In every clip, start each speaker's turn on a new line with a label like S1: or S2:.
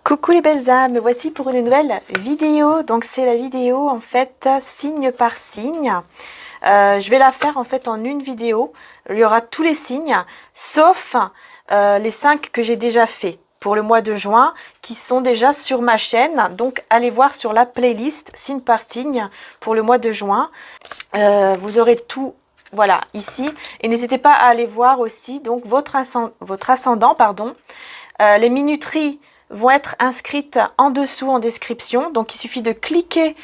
S1: Coucou les belles âmes, me voici pour une nouvelle vidéo. Donc c'est la vidéo en fait signe par signe. Je vais la faire en fait en une vidéo. Il y aura tous les signes sauf les 5 que j'ai déjà fait pour le mois de juin qui sont déjà sur ma chaîne. Donc allez voir sur la playlist signe par signe pour le mois de juin. Vous aurez tout. Voilà, ici. Et n'hésitez pas à aller voir aussi donc votre ascendant, pardon. Les minuteries vont être inscrites en dessous en description. Donc il suffit de cliquer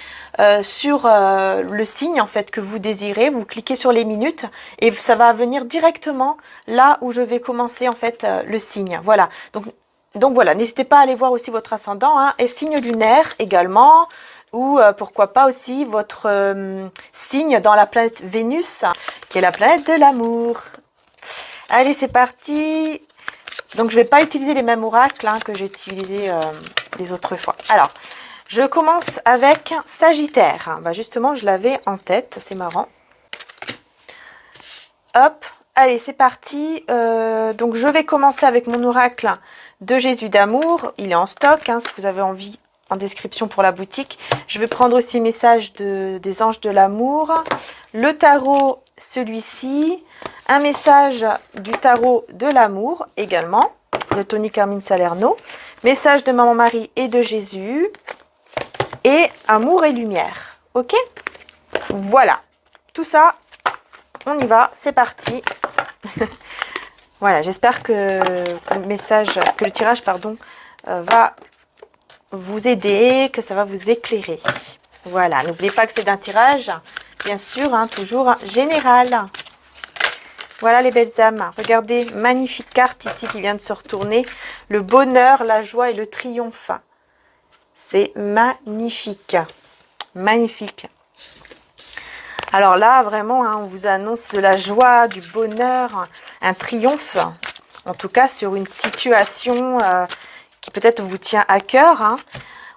S1: sur le signe en fait que vous désirez. Vous cliquez sur les minutes et ça va venir directement là où je vais commencer en fait le signe. Voilà. Donc voilà, n'hésitez pas à aller voir aussi votre ascendant et signe lunaire également. Ou pourquoi pas aussi votre signe dans la planète Vénus, qui est la planète de l'amour. Allez, c'est parti. Donc, je ne vais pas utiliser les mêmes oracles que j'ai utilisés les autres fois. Alors, je commence avec Sagittaire. Bah, justement, je l'avais en tête, c'est marrant. Hop, allez, c'est parti. Donc, je vais commencer avec mon oracle de Jésus d'amour. Il est en stock, si vous avez envie, en description pour la boutique. Je vais prendre aussi message des anges de l'amour. Le tarot, celui-ci. Un message du tarot de l'amour également, de Tony Carmine Salerno. Message de Maman Marie et de Jésus. Et amour et lumière. Ok? Voilà. Tout ça, on y va. C'est parti. Voilà, j'espère que le tirage, pardon, va vous aider, que ça va vous éclairer. Voilà, n'oubliez pas que c'est d'un tirage, bien sûr, toujours général. Voilà les belles âmes. Regardez, magnifique carte ici qui vient de se retourner. Le bonheur, la joie et le triomphe. C'est magnifique. Magnifique. Alors là, vraiment, on vous annonce de la joie, du bonheur, un triomphe. En tout cas, sur une situation qui peut-être vous tient à cœur.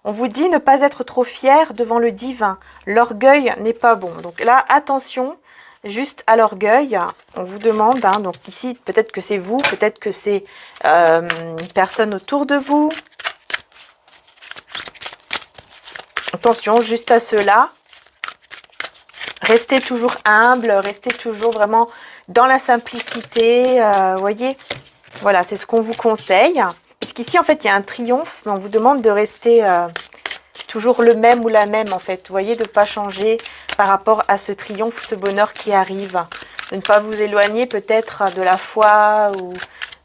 S1: On vous dit ne pas être trop fier devant le divin. L'orgueil n'est pas bon. Donc là, attention. Juste à l'orgueil, on vous demande, donc ici, peut-être que c'est vous, peut-être que c'est une personne autour de vous. Attention, juste à cela. Restez toujours humble, restez toujours vraiment dans la simplicité, voyez. Voilà, c'est ce qu'on vous conseille. Parce qu'ici, en fait, il y a un triomphe, mais on vous demande de rester toujours le même ou la même, en fait. Vous voyez, de ne pas changer par rapport à ce triomphe, ce bonheur qui arrive. De ne pas vous éloigner peut-être de la foi ou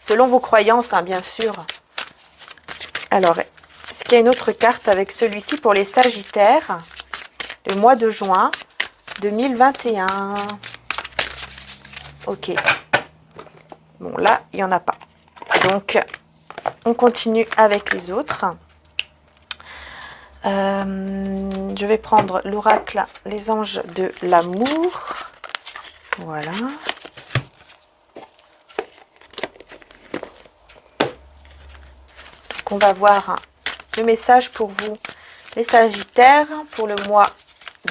S1: selon vos croyances, bien sûr. Alors, est-ce qu'il y a une autre carte avec celui-ci pour les Sagittaires? Le mois de juin 2021. Ok. Bon, là, il n'y en a pas. Donc, on continue avec les autres. Je vais prendre l'oracle Les anges de l'amour. Voilà. Donc on va voir le message pour vous, les Sagittaires, pour le mois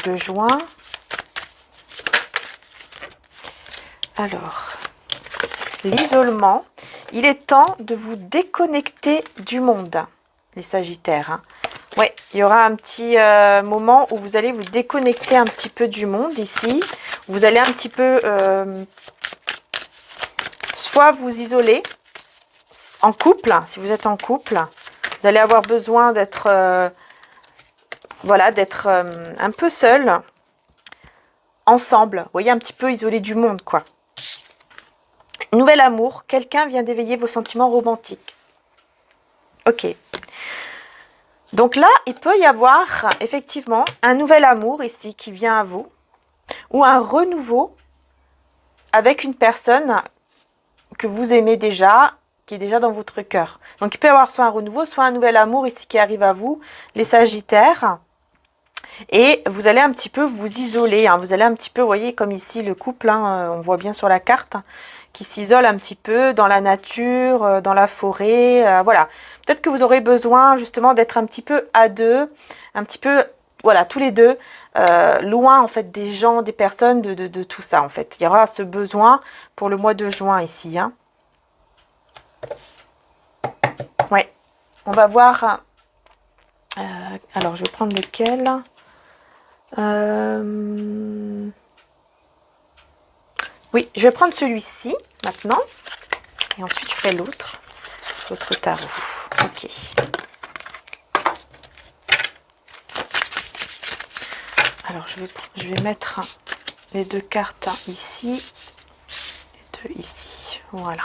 S1: de juin. Alors, l'isolement. Il est temps de vous déconnecter du monde, les Sagittaires. Ouais, il y aura un petit moment où vous allez vous déconnecter un petit peu du monde ici. Vous allez un petit peu soit vous isoler en couple, si vous êtes en couple. Vous allez avoir besoin d'être voilà, d'être un peu seul, ensemble. Vous voyez, un petit peu isolé du monde, quoi. Nouvel amour, quelqu'un vient d'éveiller vos sentiments romantiques. Ok. Donc là, il peut y avoir effectivement un nouvel amour ici qui vient à vous, ou un renouveau avec une personne que vous aimez déjà, qui est déjà dans votre cœur. Donc il peut y avoir soit un renouveau, soit un nouvel amour ici qui arrive à vous, les Sagittaires. Et vous allez un petit peu vous isoler. Vous allez un petit peu, vous voyez, comme ici le couple, on voit bien sur la carte, qui s'isole un petit peu dans la nature, dans la forêt. Voilà. Peut-être que vous aurez besoin justement d'être un petit peu à deux, un petit peu, voilà, tous les deux, loin en fait des gens, des personnes, de tout ça en fait. Il y aura ce besoin pour le mois de juin ici. Ouais. On va voir Alors, je vais prendre lequel? Oui, je vais prendre celui-ci maintenant. Et ensuite, je ferai l'autre tarot. Ok. Alors, je vais mettre les deux cartes ici et deux ici. Voilà.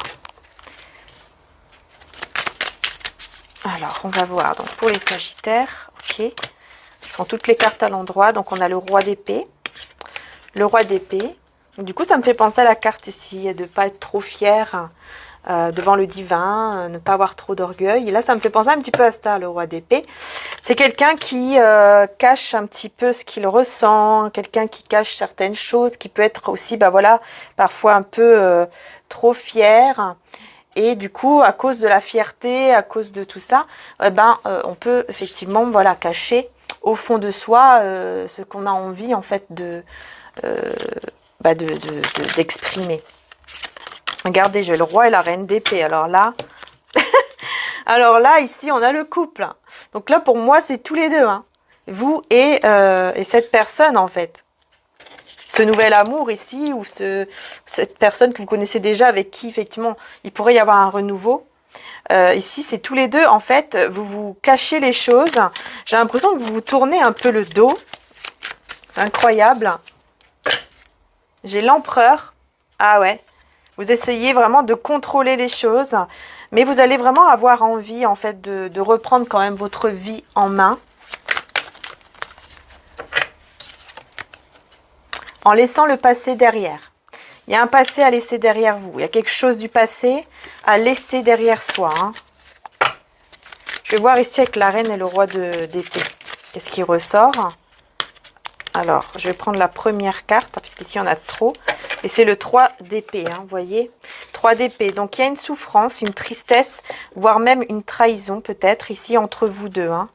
S1: Alors, on va voir. Donc, pour les Sagittaires, ok. Je prends toutes les cartes à l'endroit. Donc, on a le roi d'épée. Le roi d'épée. Du coup, ça me fait penser à la carte ici, de ne pas être trop fier devant le divin, ne pas avoir trop d'orgueil. Et là, ça me fait penser un petit peu à ça, le roi d'épée. C'est quelqu'un qui cache un petit peu ce qu'il ressent, quelqu'un qui cache certaines choses, qui peut être aussi, bah voilà, parfois un peu trop fier. Et du coup, à cause de la fierté, à cause de tout ça, on peut effectivement, voilà, cacher au fond de soi ce qu'on a envie en fait d'exprimer. Regardez, j'ai le roi et la reine d'épée. Alors là, ici, on a le couple. Donc là, pour moi, c'est tous les deux. Hein. Vous et cette personne, en fait. Ce nouvel amour ici, ou cette personne que vous connaissez déjà, avec qui, effectivement, il pourrait y avoir un renouveau. Ici, c'est tous les deux, en fait, vous vous cachez les choses. J'ai l'impression que vous vous tournez un peu le dos. Incroyable. J'ai l'empereur. Ah ouais. Vous essayez vraiment de contrôler les choses, mais vous allez vraiment avoir envie en fait de reprendre quand même votre vie en main. En laissant le passé derrière. Il y a un passé à laisser derrière vous. Il y a quelque chose du passé à laisser derrière soi. Hein. Je vais voir ici avec la reine et le roi d'épée. Qu'est-ce qui ressort? Alors, je vais prendre la première carte, puisqu'ici on a trop. Et c'est le 3 d'épée, hein, vous voyez. 3 d'épée. Donc, il y a une souffrance, une tristesse, voire même une trahison, peut-être, ici, entre vous deux. Hein.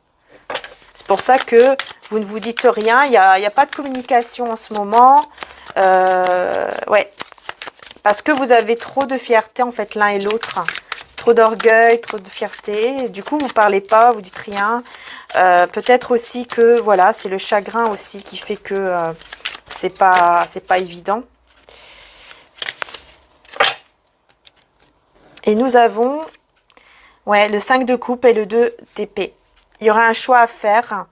S1: C'est pour ça que vous ne vous dites rien. Il n'y a pas de communication en ce moment. Ouais. Parce que vous avez trop de fierté, en fait, l'un et l'autre. Trop d'orgueil, trop de fierté. Du coup, vous ne parlez pas, vous dites rien. Peut-être aussi que, voilà, c'est le chagrin aussi qui fait que c'est pas évident. Et nous avons le 5 de coupe et le 2 d'épée. Il y aura un choix à faire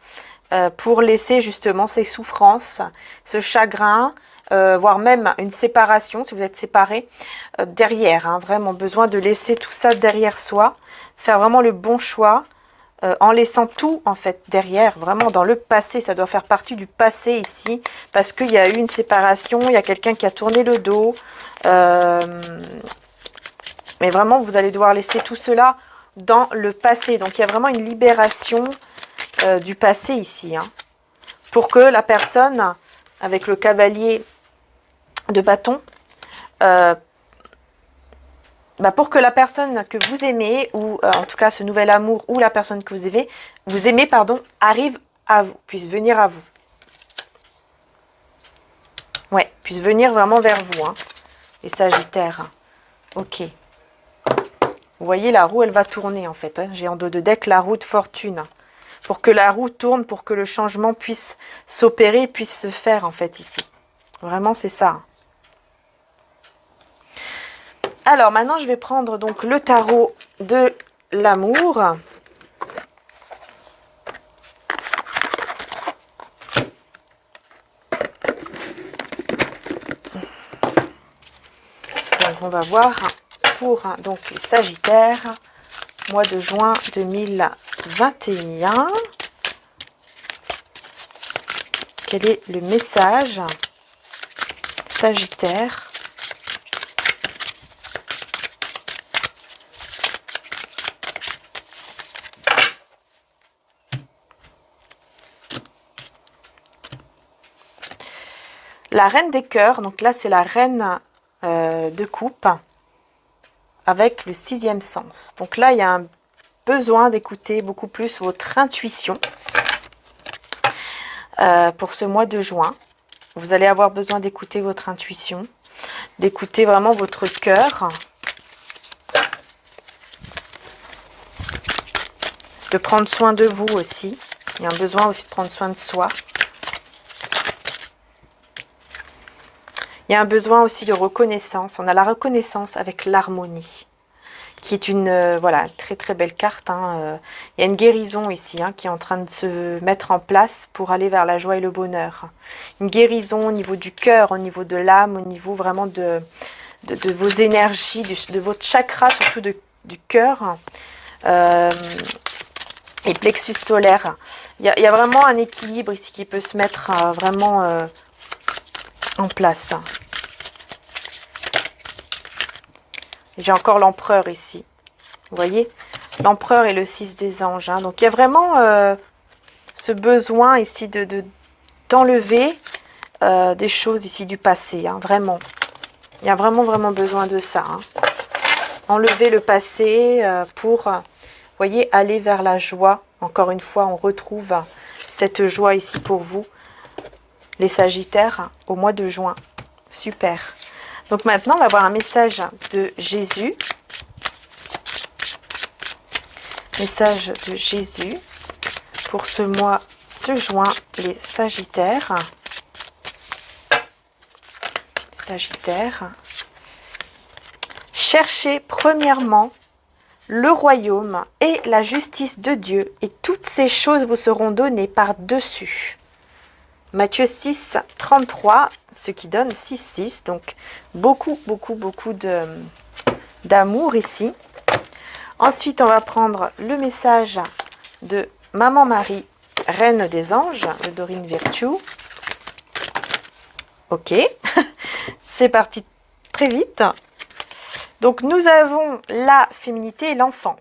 S1: pour laisser justement ces souffrances, ce chagrin, voire même une séparation, si vous êtes séparés, derrière. Hein, vraiment besoin de laisser tout ça derrière soi, faire vraiment le bon choix, en laissant tout en fait derrière, vraiment dans le passé. Ça doit faire partie du passé ici, parce qu'il y a eu une séparation, il y a quelqu'un qui a tourné le dos. Mais vraiment, vous allez devoir laisser tout cela dans le passé. Donc, il y a vraiment une libération du passé ici. Hein, pour que la personne, avec le cavalier de bâton, pour que la personne que vous aimez, ou en tout cas ce nouvel amour, ou la personne que vous aimez, arrive à vous, puisse venir à vous. Ouais, puisse venir vraiment vers vous, hein, les Sagittaires. Ok. Vous voyez, la roue, elle va tourner en fait. Hein. J'ai en dos de deck la roue de fortune. Pour que la roue tourne, pour que le changement puisse s'opérer, puisse se faire en fait ici. Vraiment, c'est ça. Alors, maintenant, je vais prendre donc le tarot de l'amour. Donc, on va voir pour donc les Sagittaires, mois de juin 2021. Quel est le message Sagittaire? La reine des cœurs, donc là c'est la reine de coupe avec le 6e sens. Donc là il y a un besoin d'écouter beaucoup plus votre intuition pour ce mois de juin. Vous allez avoir besoin d'écouter votre intuition, d'écouter vraiment votre cœur, de prendre soin de vous aussi. Il y a un besoin aussi de prendre soin de soi. Il y a un besoin aussi de reconnaissance. On a la reconnaissance avec l'harmonie, qui est une voilà, très très belle carte. Hein. Il y a une guérison ici hein, qui est en train de se mettre en place pour aller vers la joie et le bonheur. Une guérison au niveau du cœur, au niveau de l'âme, au niveau vraiment de vos énergies, de votre chakra, surtout du cœur et plexus solaire. Il y a vraiment un équilibre ici qui peut se mettre vraiment en place. J'ai encore l'empereur ici. Vous voyez, l'empereur et le 6 des anges. Hein. Donc il y a vraiment ce besoin ici d'enlever des choses ici du passé. Hein, vraiment. Il y a vraiment besoin de ça. Hein. Enlever le passé pour, vous voyez, aller vers la joie. Encore une fois, on retrouve cette joie ici pour vous, les Sagittaires, au mois de juin. Super. Donc maintenant, on va voir un message de Jésus. Message de Jésus pour ce mois de juin, les Sagittaires. Sagittaire. Cherchez premièrement le royaume et la justice de Dieu, et toutes ces choses vous seront données par-dessus. Matthieu 6, 33, ce qui donne 6, 6. Donc, beaucoup d'amour ici. Ensuite, on va prendre le message de Maman Marie, Reine des Anges, de Dorine Virtue. Ok, c'est parti très vite. Donc, nous avons la féminité et l'enfant.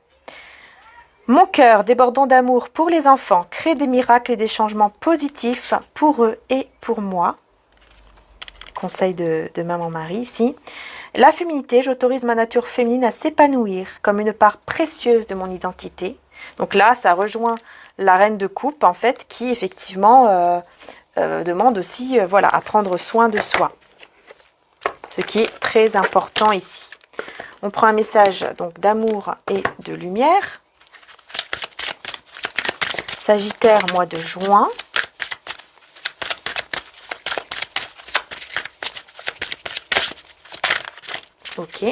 S1: Mon cœur, débordant d'amour pour les enfants, crée des miracles et des changements positifs pour eux et pour moi. Conseil de Maman Marie ici. La féminité, j'autorise ma nature féminine à s'épanouir comme une part précieuse de mon identité. Donc là, ça rejoint la reine de coupe, en fait, qui effectivement demande aussi voilà, à prendre soin de soi. Ce qui est très important ici. On prend un message donc d'amour et de lumière. Sagittaire, mois de juin. Ok.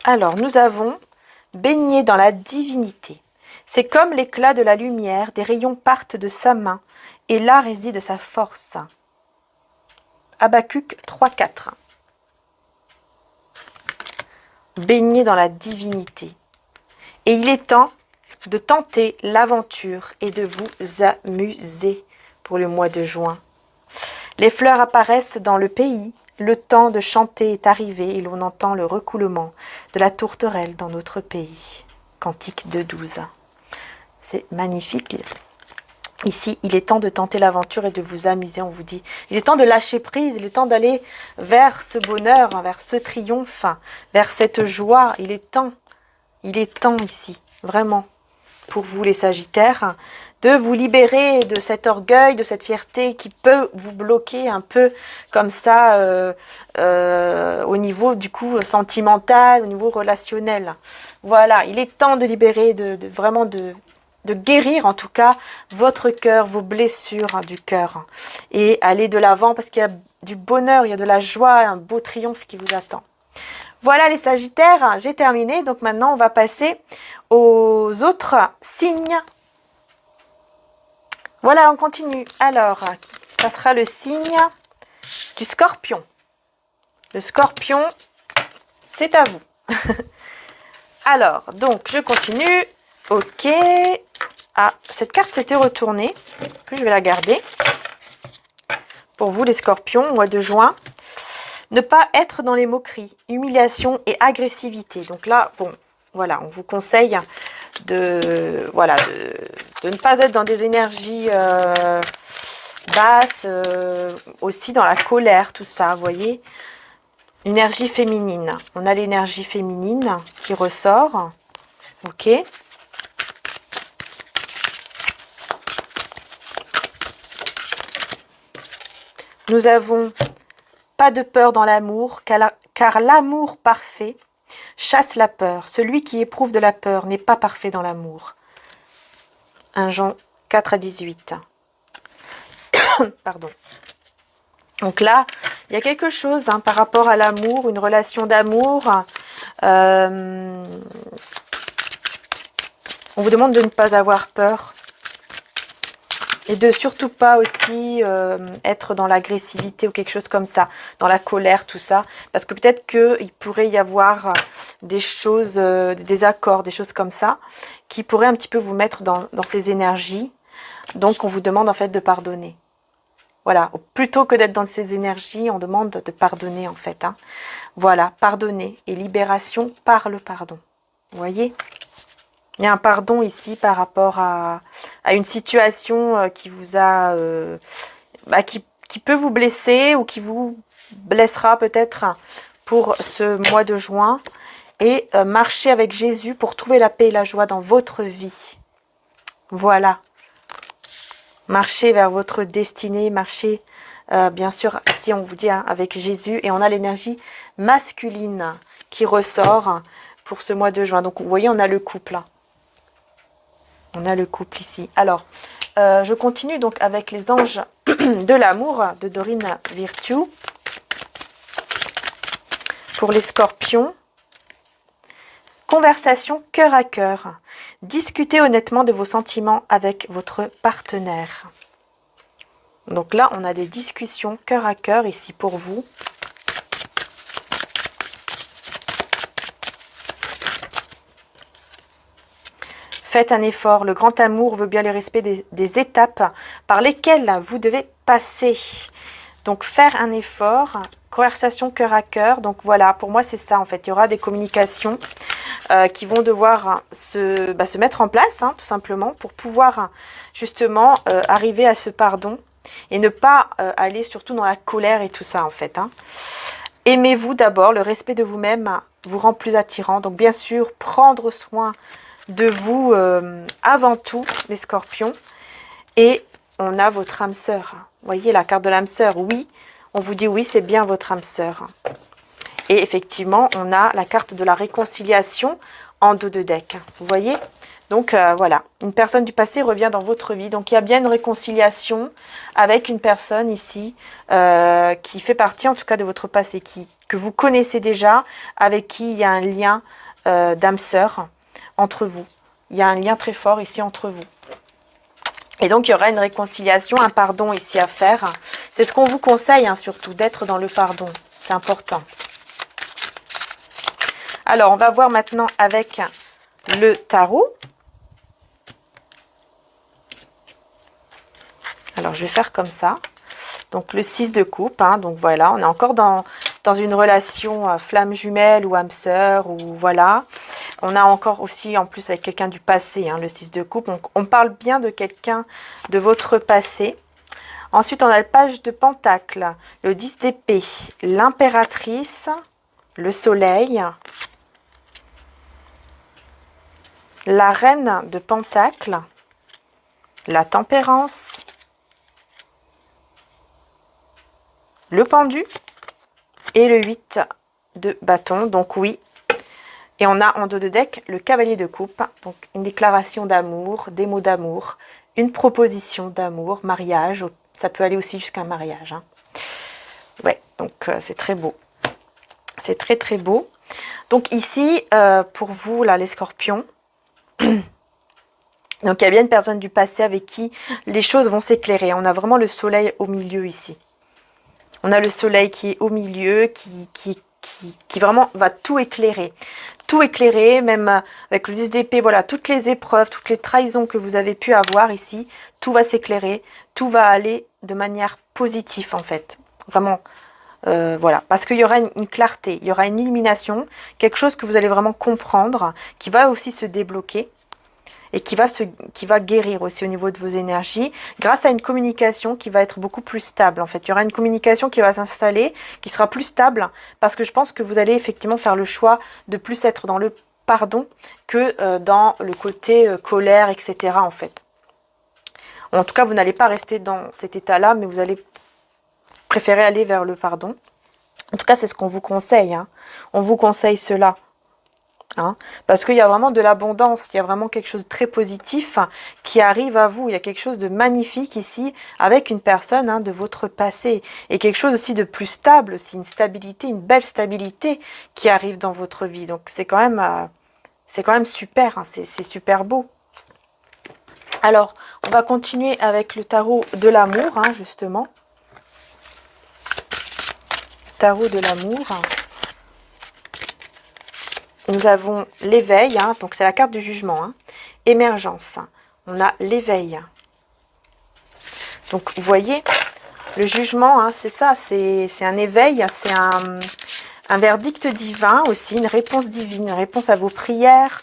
S1: Alors, nous avons baigné dans la divinité. C'est comme l'éclat de la lumière, des rayons partent de sa main, et là réside sa force. Habacuc 3,4. Baigné dans la divinité. Et il est temps de tenter l'aventure et de vous amuser pour le mois de juin. Les fleurs apparaissent dans le pays, le temps de chanter est arrivé et l'on entend le recoulement de la tourterelle dans notre pays. Cantique de 12. C'est magnifique. Ici, il est temps de tenter l'aventure et de vous amuser, on vous dit. Il est temps de lâcher prise, il est temps d'aller vers ce bonheur, vers ce triomphe, vers cette joie. Il est temps ici, vraiment, pour vous les Sagittaires, de vous libérer de cet orgueil, de cette fierté qui peut vous bloquer un peu comme ça au niveau du coup sentimental, au niveau relationnel. Voilà, il est temps de libérer, vraiment de guérir en tout cas votre cœur, vos blessures du cœur et aller de l'avant parce qu'il y a du bonheur, il y a de la joie, un beau triomphe qui vous attend. Voilà les Sagittaires, j'ai terminé. Donc maintenant, on va passer aux autres signes. Voilà, on continue. Alors, ça sera le signe du Scorpion. Le Scorpion, c'est à vous. Alors, donc, je continue. Ok. Ah, cette carte s'était retournée. Puis je vais la garder. Pour vous, les Scorpions, mois de juin. Ne pas être dans les moqueries, humiliation et agressivité. Donc là, bon, voilà, on vous conseille de ne pas être dans des énergies basses, aussi dans la colère, tout ça, vous voyez. Énergie féminine. On a l'énergie féminine qui ressort. Ok. Nous avons pas de peur dans l'amour, car l'amour parfait chasse la peur. Celui qui éprouve de la peur n'est pas parfait dans l'amour. 1 Jean 4 à 18. Pardon. Donc là, il y a quelque chose hein, par rapport à l'amour, une relation d'amour. On vous demande de ne pas avoir peur. Et de surtout pas aussi être dans l'agressivité ou quelque chose comme ça, dans la colère, tout ça. Parce que peut-être qu'il pourrait y avoir des choses, des désaccords, des choses comme ça, qui pourraient un petit peu vous mettre dans ces énergies. Donc on vous demande en fait de pardonner. Voilà, plutôt que d'être dans ces énergies, on demande de pardonner en fait. Hein. Voilà, pardonner et libération par le pardon. Vous voyez ? Il y a un pardon ici par rapport à une situation qui vous a, qui peut vous blesser ou qui vous blessera peut-être pour ce mois de juin. Et marcher avec Jésus pour trouver la paix et la joie dans votre vie. Voilà. Marchez vers votre destinée, marchez, bien sûr, ici on vous dit hein, avec Jésus. Et on a l'énergie masculine qui ressort pour ce mois de juin. Donc vous voyez, on a le couple. On a le couple ici. Alors, je continue donc avec les anges de l'amour de Dorine Virtue. Pour les scorpions. Conversation cœur à cœur. Discutez honnêtement de vos sentiments avec votre partenaire. Donc là, on a des discussions cœur à cœur ici pour vous. Faites un effort. Le grand amour veut bien le respect des étapes par lesquelles vous devez passer. Donc faire un effort. Conversation cœur à cœur. Donc voilà, pour moi c'est ça en fait. Il y aura des communications qui vont devoir se mettre en place, hein, tout simplement, pour pouvoir justement arriver à ce pardon et ne pas aller surtout dans la colère et tout ça, en fait. Hein. Aimez-vous d'abord, le respect de vous-même vous rend plus attirant. Donc, bien sûr, prendre soin de vous avant tout, les scorpions. Et on a votre âme sœur. Vous voyez la carte de l'âme sœur, oui. On vous dit oui, c'est bien votre âme sœur. Et effectivement, on a la carte de la réconciliation en dos de deck. Vous voyez ? Donc, voilà. Une personne du passé revient dans votre vie. Donc, il y a bien une réconciliation avec une personne ici qui fait partie, en tout cas, de votre passé, que vous connaissez déjà, avec qui il y a un lien d'âme sœur entre vous. Il y a un lien très fort ici entre vous. Et donc, il y aura une réconciliation, un pardon ici à faire. C'est ce qu'on vous conseille, hein, surtout, d'être dans le pardon. C'est important. Alors, on va voir maintenant avec le tarot. Alors, je vais faire comme ça. Donc, le 6 de coupe. Hein, donc, voilà, on est encore dans une relation flamme jumelle ou âme sœur. Ou voilà. On a encore aussi, en plus, avec quelqu'un du passé, hein, le 6 de coupe. Donc, on parle bien de quelqu'un de votre passé. Ensuite, on a le page de pentacle, le 10 d'épée, l'impératrice, le soleil, la reine de pentacle, la tempérance, le pendu et le 8 de bâton. Donc oui, et on a en dos de deck le cavalier de coupe, donc une déclaration d'amour, des mots d'amour, une proposition d'amour, mariage, ça peut aller aussi jusqu'à un mariage. Hein. Ouais, donc c'est très beau. C'est très très beau. Donc ici, pour vous, là, les scorpions, donc il y a bien une personne du passé avec qui les choses vont s'éclairer. On a vraiment le soleil au milieu ici. On a le soleil qui est au milieu, qui vraiment va tout éclairer. Tout éclairer, même avec le 10 d'épée, voilà, toutes les épreuves, toutes les trahisons que vous avez pu avoir ici, tout va s'éclairer, tout va aller de manière positive en fait. Vraiment, voilà, parce qu'il y aura une clarté, il y aura une illumination, quelque chose que vous allez vraiment comprendre, qui va aussi se débloquer et qui va guérir aussi au niveau de vos énergies grâce à une communication qui va être beaucoup plus stable. En fait, il y aura une communication qui va s'installer, qui sera plus stable parce que je pense que vous allez effectivement faire le choix de plus être dans le pardon que dans le côté colère, etc. en fait. En tout cas, vous n'allez pas rester dans cet état-là, mais vous allez préférer aller vers le pardon. En tout cas, c'est ce qu'on vous conseille. Hein. On vous conseille cela. Hein, parce qu'il y a vraiment de l'abondance, il y a vraiment quelque chose de très positif qui arrive à vous. Il y a quelque chose de magnifique ici avec une personne hein, de votre passé. Et quelque chose aussi de plus stable, aussi une stabilité, une belle stabilité qui arrive dans votre vie. Donc c'est quand même super, hein, c'est super beau. Alors, on va continuer avec le tarot de l'amour, hein, justement. Tarot de l'amour. Nous avons l'éveil, hein, donc c'est la carte du jugement. Hein. Émergence. On a l'éveil. Donc, vous voyez, le jugement, hein, c'est ça, c'est un éveil, c'est un verdict divin aussi, une réponse divine, une réponse à vos prières.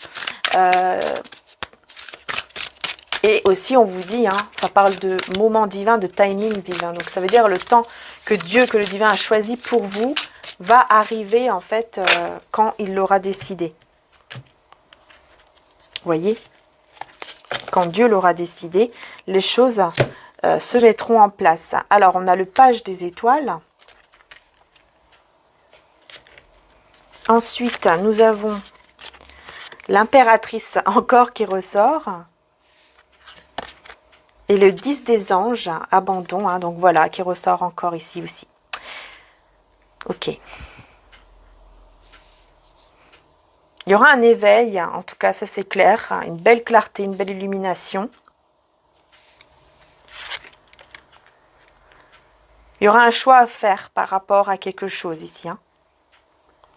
S1: Et aussi, on vous dit, hein, ça parle de moment divin, de timing divin. Donc, ça veut dire le temps que Dieu, que le divin a choisi pour vous, va arriver, en fait, quand il l'aura décidé. Vous voyez? Quand Dieu l'aura décidé, les choses se mettront en place. Alors, on a le page des étoiles. Ensuite, nous avons l'impératrice encore qui ressort. Et le 10 des anges, abandon, hein, donc voilà, qui ressort encore ici aussi. Ok. Il y aura un éveil, en tout cas ça c'est clair, une belle clarté, une belle illumination. Il y aura un choix à faire par rapport à quelque chose ici. Hein.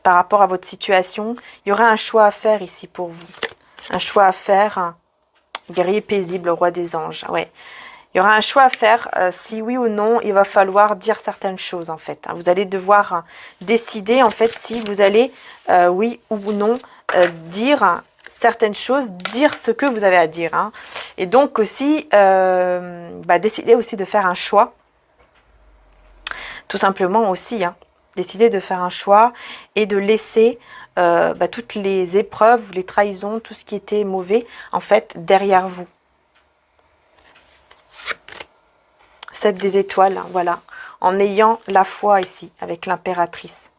S1: Par rapport à votre situation, il y aura un choix à faire ici pour vous. Un choix à faire, guerrier paisible, roi des anges, ouais. Il y aura un choix à faire, si oui ou non, il va falloir dire certaines choses en fait. Vous allez devoir décider en fait si vous allez, oui ou non, dire certaines choses, dire ce que vous avez à dire. Hein. Et donc aussi, décider aussi de faire un choix. Tout simplement aussi, hein, décider de faire un choix et de laisser toutes les épreuves, les trahisons, tout ce qui était mauvais, en fait, derrière vous. 7 des étoiles, voilà, en ayant la foi ici, avec l'impératrice.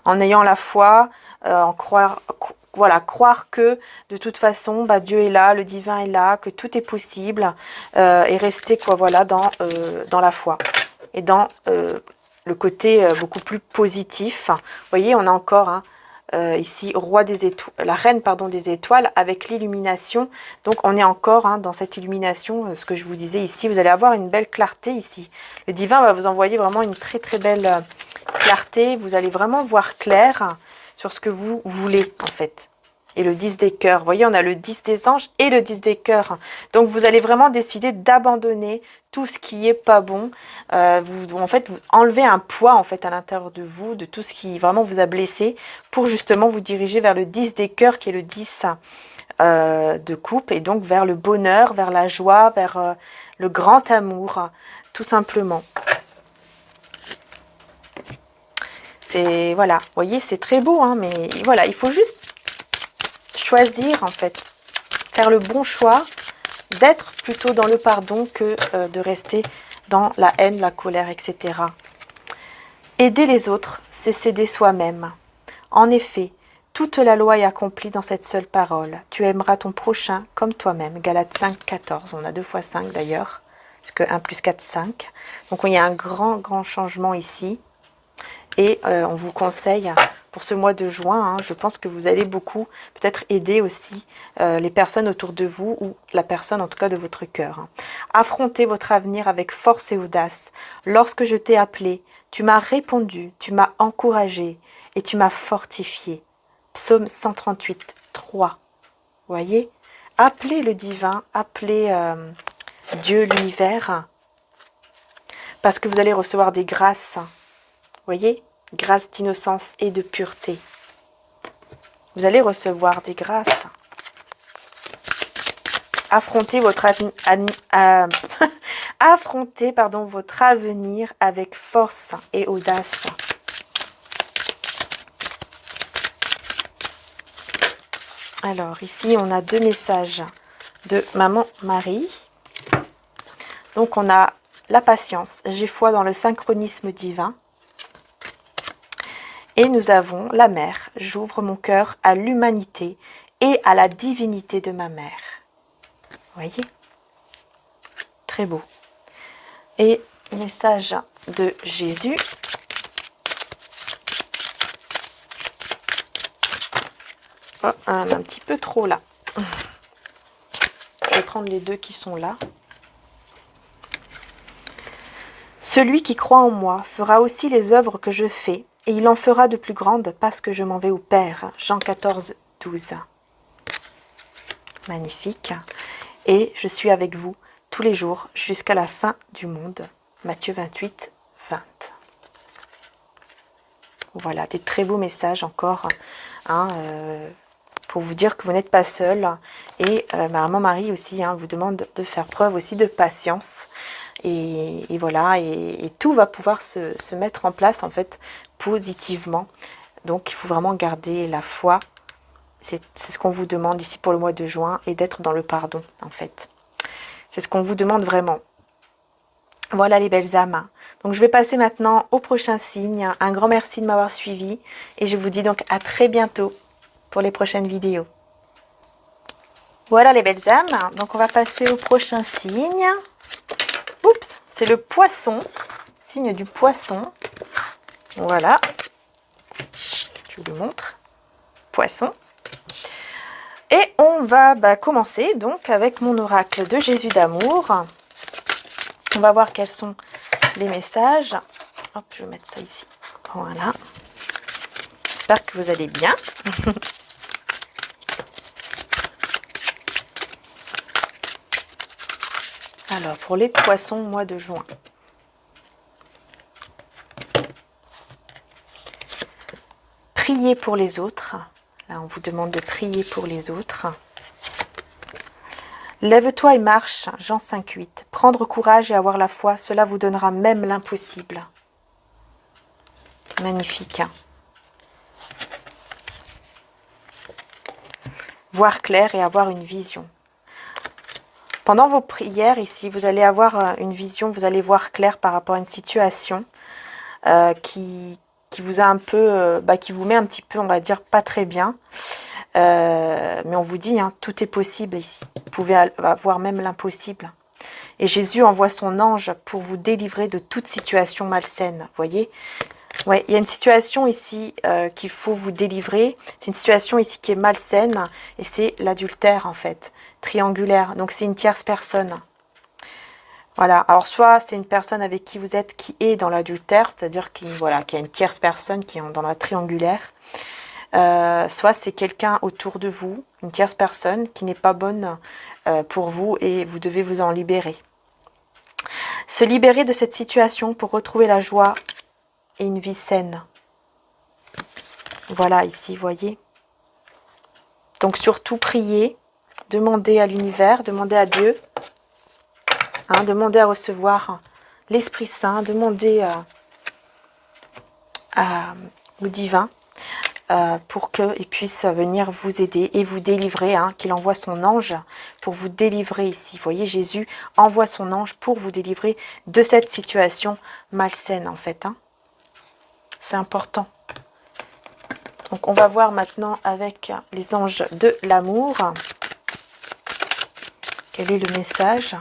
S1: En ayant la foi, croire que de toute façon, Dieu est là, le divin est là, que tout est possible, et rester dans la foi. Et dans le côté beaucoup plus positif. Vous voyez, on a encore... Hein, ici, roi des étoiles, la reine des étoiles avec l'illumination. Donc on est encore hein, dans cette illumination, ce que je vous disais ici, vous allez avoir une belle clarté ici. Le divin va vous envoyer vraiment une très très belle clarté, vous allez vraiment voir clair sur ce que vous voulez en fait. Et le 10 des cœurs, vous voyez, on a le 10 des anges et le 10 des cœurs. Donc vous allez vraiment décider d'abandonner tout ce qui est pas bon. Vous enlevez un poids en fait à l'intérieur de vous, de tout ce qui vraiment vous a blessé, pour justement vous diriger vers le 10 des cœurs qui est le 10 de coupe, et donc vers le bonheur, vers la joie, vers le grand amour, tout simplement. C'est, voilà, vous voyez, c'est très beau, hein, mais voilà, il faut juste choisir en fait, faire le bon choix, d'être plutôt dans le pardon que de rester dans la haine, la colère, etc. Aider les autres, c'est s'aider soi-même. En effet, toute la loi est accomplie dans cette seule parole. Tu aimeras ton prochain comme toi-même. Galates 5, 14. On a 2 fois 5 d'ailleurs, parce que 1 plus 4, 5. Donc il y a un grand changement ici. Et on vous conseille... Pour ce mois de juin, hein, je pense que vous allez beaucoup peut-être aider aussi les personnes autour de vous, ou la personne en tout cas de votre cœur. Hein. Affrontez votre avenir avec force et audace. Lorsque je t'ai appelé, tu m'as répondu, tu m'as encouragé et tu m'as fortifié. Psaume 138, 3. Vous voyez? Appelez le divin, appelez Dieu, l'univers, parce que vous allez recevoir des grâces. Vous voyez? Grâce d'innocence et de pureté. Vous allez recevoir des grâces. Affrontez votre votre avenir avec force et audace. Alors ici, on a 2 messages de Maman Marie. Donc on a la patience. J'ai foi dans le synchronisme divin. Et nous avons la mère. J'ouvre mon cœur à l'humanité et à la divinité de ma mère. Vous voyez? Très beau. Et message de Jésus. Oh, un petit peu trop là. Je vais prendre les deux qui sont là. Celui qui croit en moi fera aussi les œuvres que je fais, et il en fera de plus grandes parce que je m'en vais au Père. Jean 14, 12. Magnifique. Et je suis avec vous tous les jours jusqu'à la fin du monde. Matthieu 28, 20. Voilà, des très beaux messages encore, hein, pour vous dire que vous n'êtes pas seul. Et maman Marie aussi vous demande de faire preuve aussi de patience. Et voilà, et tout va pouvoir se mettre en place en fait positivement. Donc il faut vraiment garder la foi. C'est ce qu'on vous demande ici pour le mois de juin, et d'être dans le pardon en fait. C'est ce qu'on vous demande vraiment. Voilà les belles âmes. Donc je vais passer maintenant au prochain signe. Un grand merci de m'avoir suivi, et je vous dis donc à très bientôt pour les prochaines vidéos. Voilà les belles âmes. Donc on va passer au prochain signe. Oups, c'est le poisson, signe du poisson. Voilà, je vous le montre, poisson. Et on va commencer donc avec mon oracle de Jésus d'amour. On va voir quels sont les messages. Hop, je vais mettre ça ici. Voilà. J'espère que vous allez bien. Alors, pour les poissons, mois de juin. Priez pour les autres. Là, on vous demande de prier pour les autres. Lève-toi et marche, Jean 5,8. Prendre courage et avoir la foi, cela vous donnera même l'impossible. Magnifique. Voir clair et avoir une vision. Pendant vos prières ici, vous allez avoir une vision, vous allez voir clair par rapport à une situation qui vous a un peu, qui vous met un petit peu, on va dire, pas très bien. Mais on vous dit, tout est possible ici. Vous pouvez avoir même l'impossible. Et Jésus envoie son ange pour vous délivrer de toute situation malsaine. Vous voyez? Ouais, il y a une situation ici qu'il faut vous délivrer. C'est une situation ici qui est malsaine, et c'est l'adultère en fait, triangulaire. Donc c'est une tierce personne. Voilà, alors soit c'est une personne avec qui vous êtes qui est dans l'adultère, c'est-à-dire qu'il y a une tierce personne qui est dans la triangulaire. Soit c'est quelqu'un autour de vous, une tierce personne qui n'est pas bonne pour vous, et vous devez vous en libérer. Se libérer de cette situation pour retrouver la joie et une vie saine. Voilà, ici, voyez. Donc surtout priez, demandez à l'univers, demandez à Dieu, demandez à recevoir l'Esprit Saint, demandez au divin pour qu'il puisse venir vous aider et vous délivrer, qu'il envoie son ange pour vous délivrer ici. Vous voyez, Jésus envoie son ange pour vous délivrer de cette situation malsaine en fait. C'est important. Donc on va voir maintenant avec les anges de l'amour. Quel est le message ?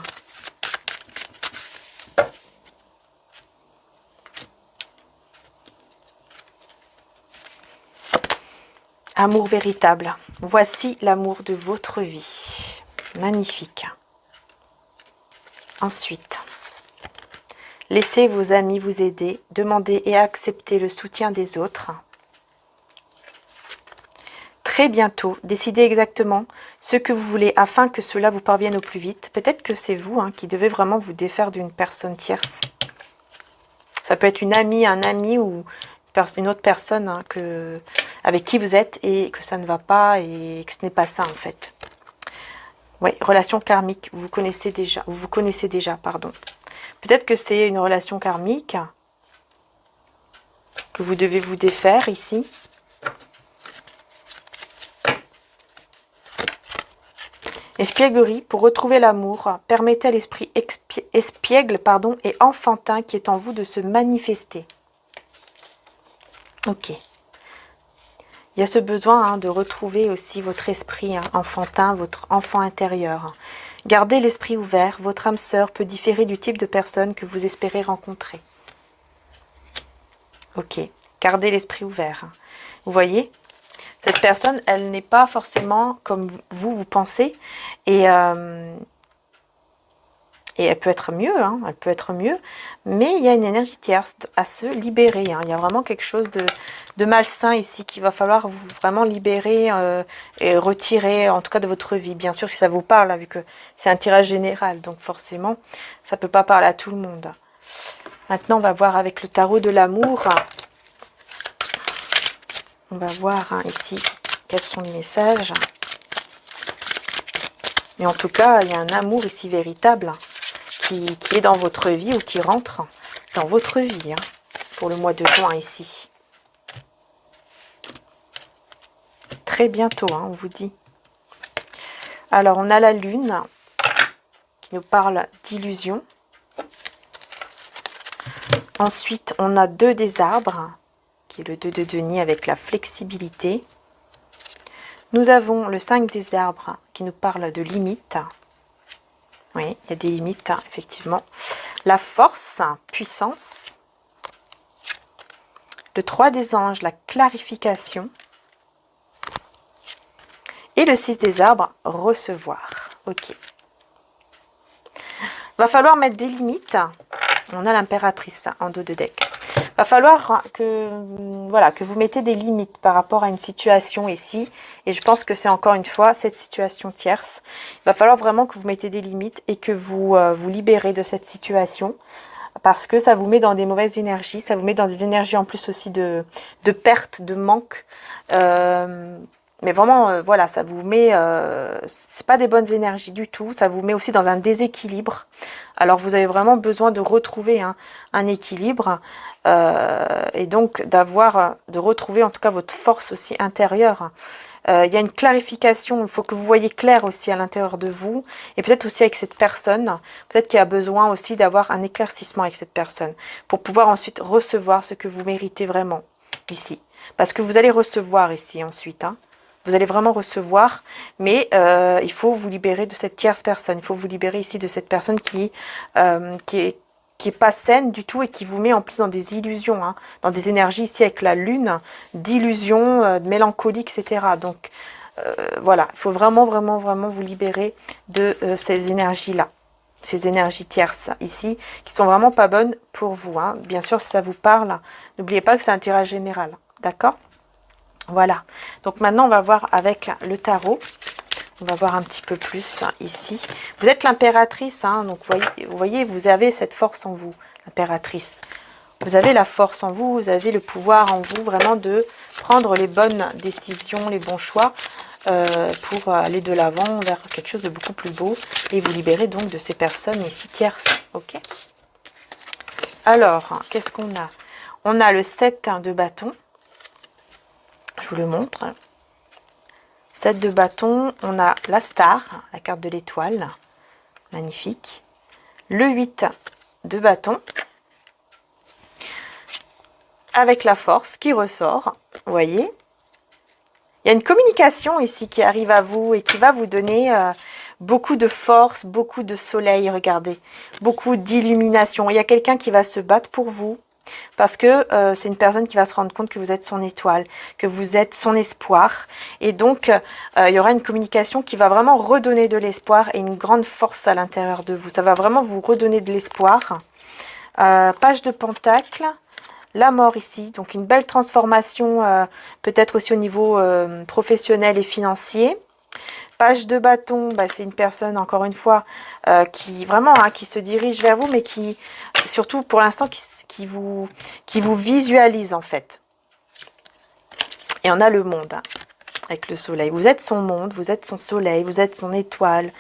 S1: Amour véritable. Voici l'amour de votre vie. Magnifique. Ensuite, laissez vos amis vous aider. Demandez et acceptez le soutien des autres. Très bientôt, décidez exactement ce que vous voulez afin que cela vous parvienne au plus vite. Peut-être que c'est vous qui devez vraiment vous défaire d'une personne tierce. Ça peut être une amie, un ami ou une autre personne avec qui vous êtes et que ça ne va pas et que ce n'est pas ça en fait. Oui, relation karmique, vous connaissez déjà, pardon. Peut-être que c'est une relation karmique que vous devez vous défaire ici. Espièglerie, pour retrouver l'amour, permettez à l'esprit espiègle et enfantin qui est en vous de se manifester. Ok, Il y a ce besoin de retrouver aussi votre esprit enfantin, votre enfant intérieur. Gardez l'esprit ouvert, votre âme sœur peut différer du type de personne que vous espérez rencontrer. Ok, gardez l'esprit ouvert. Vous voyez, cette personne, elle n'est pas forcément comme vous pensez, et elle peut être mieux, elle peut être mieux, mais il y a une énergie tierce à se libérer. Il y a vraiment quelque chose de malsain ici qu'il va falloir vous vraiment libérer et retirer, en tout cas de votre vie. Bien sûr, si ça vous parle, vu que c'est un tirage général, donc forcément, ça ne peut pas parler à tout le monde. Maintenant, on va voir avec le tarot de l'amour. On va voir ici quels sont les messages. Mais en tout cas, il y a un amour ici véritable qui est dans votre vie ou qui rentre dans votre vie pour le mois de juin ici. Très bientôt, on vous dit. Alors, on a la lune qui nous parle d'illusion. Ensuite, on a 2 des arbres, qui est le 2 de denier avec la flexibilité. Nous avons le 5 des arbres qui nous parle de limites. Oui, il y a des limites, effectivement. La force, puissance. Le 3 des anges, la clarification. Et le 6 des arbres, recevoir. Ok. Va falloir mettre des limites. On a l'impératrice en dos de deck. Va falloir que vous mettez des limites par rapport à une situation ici. Et je pense que c'est encore une fois cette situation tierce. Il va falloir vraiment que vous mettez des limites et que vous vous libérez de cette situation. Parce que ça vous met dans des mauvaises énergies. Ça vous met dans des énergies en plus aussi de perte, de manque. Mais vraiment, voilà, ça vous met... c'est pas des bonnes énergies du tout. Ça vous met aussi dans un déséquilibre. Alors, vous avez vraiment besoin de retrouver un équilibre. Et donc, de retrouver en tout cas votre force aussi intérieure. Il y a une clarification. Il faut que vous voyez clair aussi à l'intérieur de vous. Et peut-être aussi avec cette personne. Peut-être qu'il y a besoin aussi d'avoir un éclaircissement avec cette personne. Pour pouvoir ensuite recevoir ce que vous méritez vraiment ici. Parce que vous allez recevoir ici ensuite, Vous allez vraiment recevoir, mais il faut vous libérer de cette tierce personne. Il faut vous libérer ici de cette personne qui est pas saine du tout et qui vous met en plus dans des illusions, dans des énergies ici avec la lune, d'illusions, de mélancolie, etc. Donc voilà, il faut vraiment, vraiment, vraiment vous libérer de ces énergies-là. Ces énergies tierces ici, qui sont vraiment pas bonnes pour vous. Bien sûr, si ça vous parle, n'oubliez pas que c'est un tirage général. D'accord ? Voilà, donc maintenant on va voir avec le tarot, on va voir un petit peu plus ici. Vous êtes l'impératrice, donc vous voyez, vous avez cette force en vous, l'impératrice. Vous avez la force en vous, vous avez le pouvoir en vous vraiment de prendre les bonnes décisions, les bons choix pour aller de l'avant vers quelque chose de beaucoup plus beau et vous libérer donc de ces personnes ici tierces, ok? Alors, qu'est-ce qu'on a? On a le 7 de bâton. Je vous le montre. 7 de bâton, on a la star, la carte de l'étoile, magnifique. Le 8 de bâton, avec la force qui ressort, vous voyez. Il y a une communication ici qui arrive à vous et qui va vous donner beaucoup de force, beaucoup de soleil, regardez. Beaucoup d'illumination. Il y a quelqu'un qui va se battre pour vous. Parce que c'est une personne qui va se rendre compte que vous êtes son étoile, que vous êtes son espoir. Et donc, il y aura une communication qui va vraiment redonner de l'espoir et une grande force à l'intérieur de vous. Ça va vraiment vous redonner de l'espoir. Page de pentacle, la mort ici. Donc, une belle transformation, peut-être aussi au niveau professionnel et financier. Page de bâton, c'est une personne, encore une fois, qui vraiment qui se dirige vers vous, mais qui, surtout pour l'instant, qui vous visualise en fait. Et on a le monde, avec le soleil. Vous êtes son monde, vous êtes son soleil, vous êtes son étoile.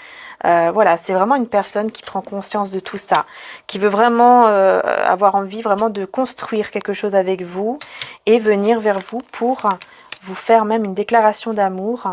S1: Voilà, c'est vraiment une personne qui prend conscience de tout ça, qui veut vraiment avoir envie vraiment de construire quelque chose avec vous et venir vers vous pour vous faire même une déclaration d'amour.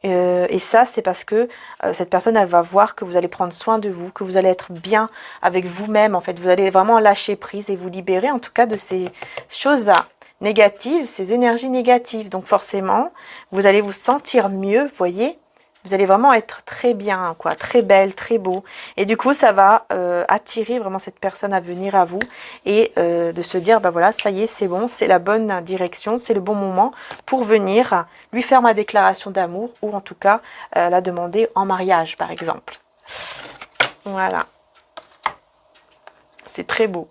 S1: Et ça, c'est parce que cette personne, elle va voir que vous allez prendre soin de vous, que vous allez être bien avec vous-même. En fait, vous allez vraiment lâcher prise et vous libérer, en tout cas, de ces choses-là, négatives, ces énergies négatives. Donc forcément, vous allez vous sentir mieux, vous voyez. Vous allez vraiment être très bien, quoi, très belle, très beau. Et du coup, ça va attirer vraiment cette personne à venir à vous et de se dire, bah voilà, ça y est, c'est bon, c'est la bonne direction, c'est le bon moment pour venir lui faire ma déclaration d'amour ou en tout cas la demander en mariage, par exemple. Voilà. C'est très beau.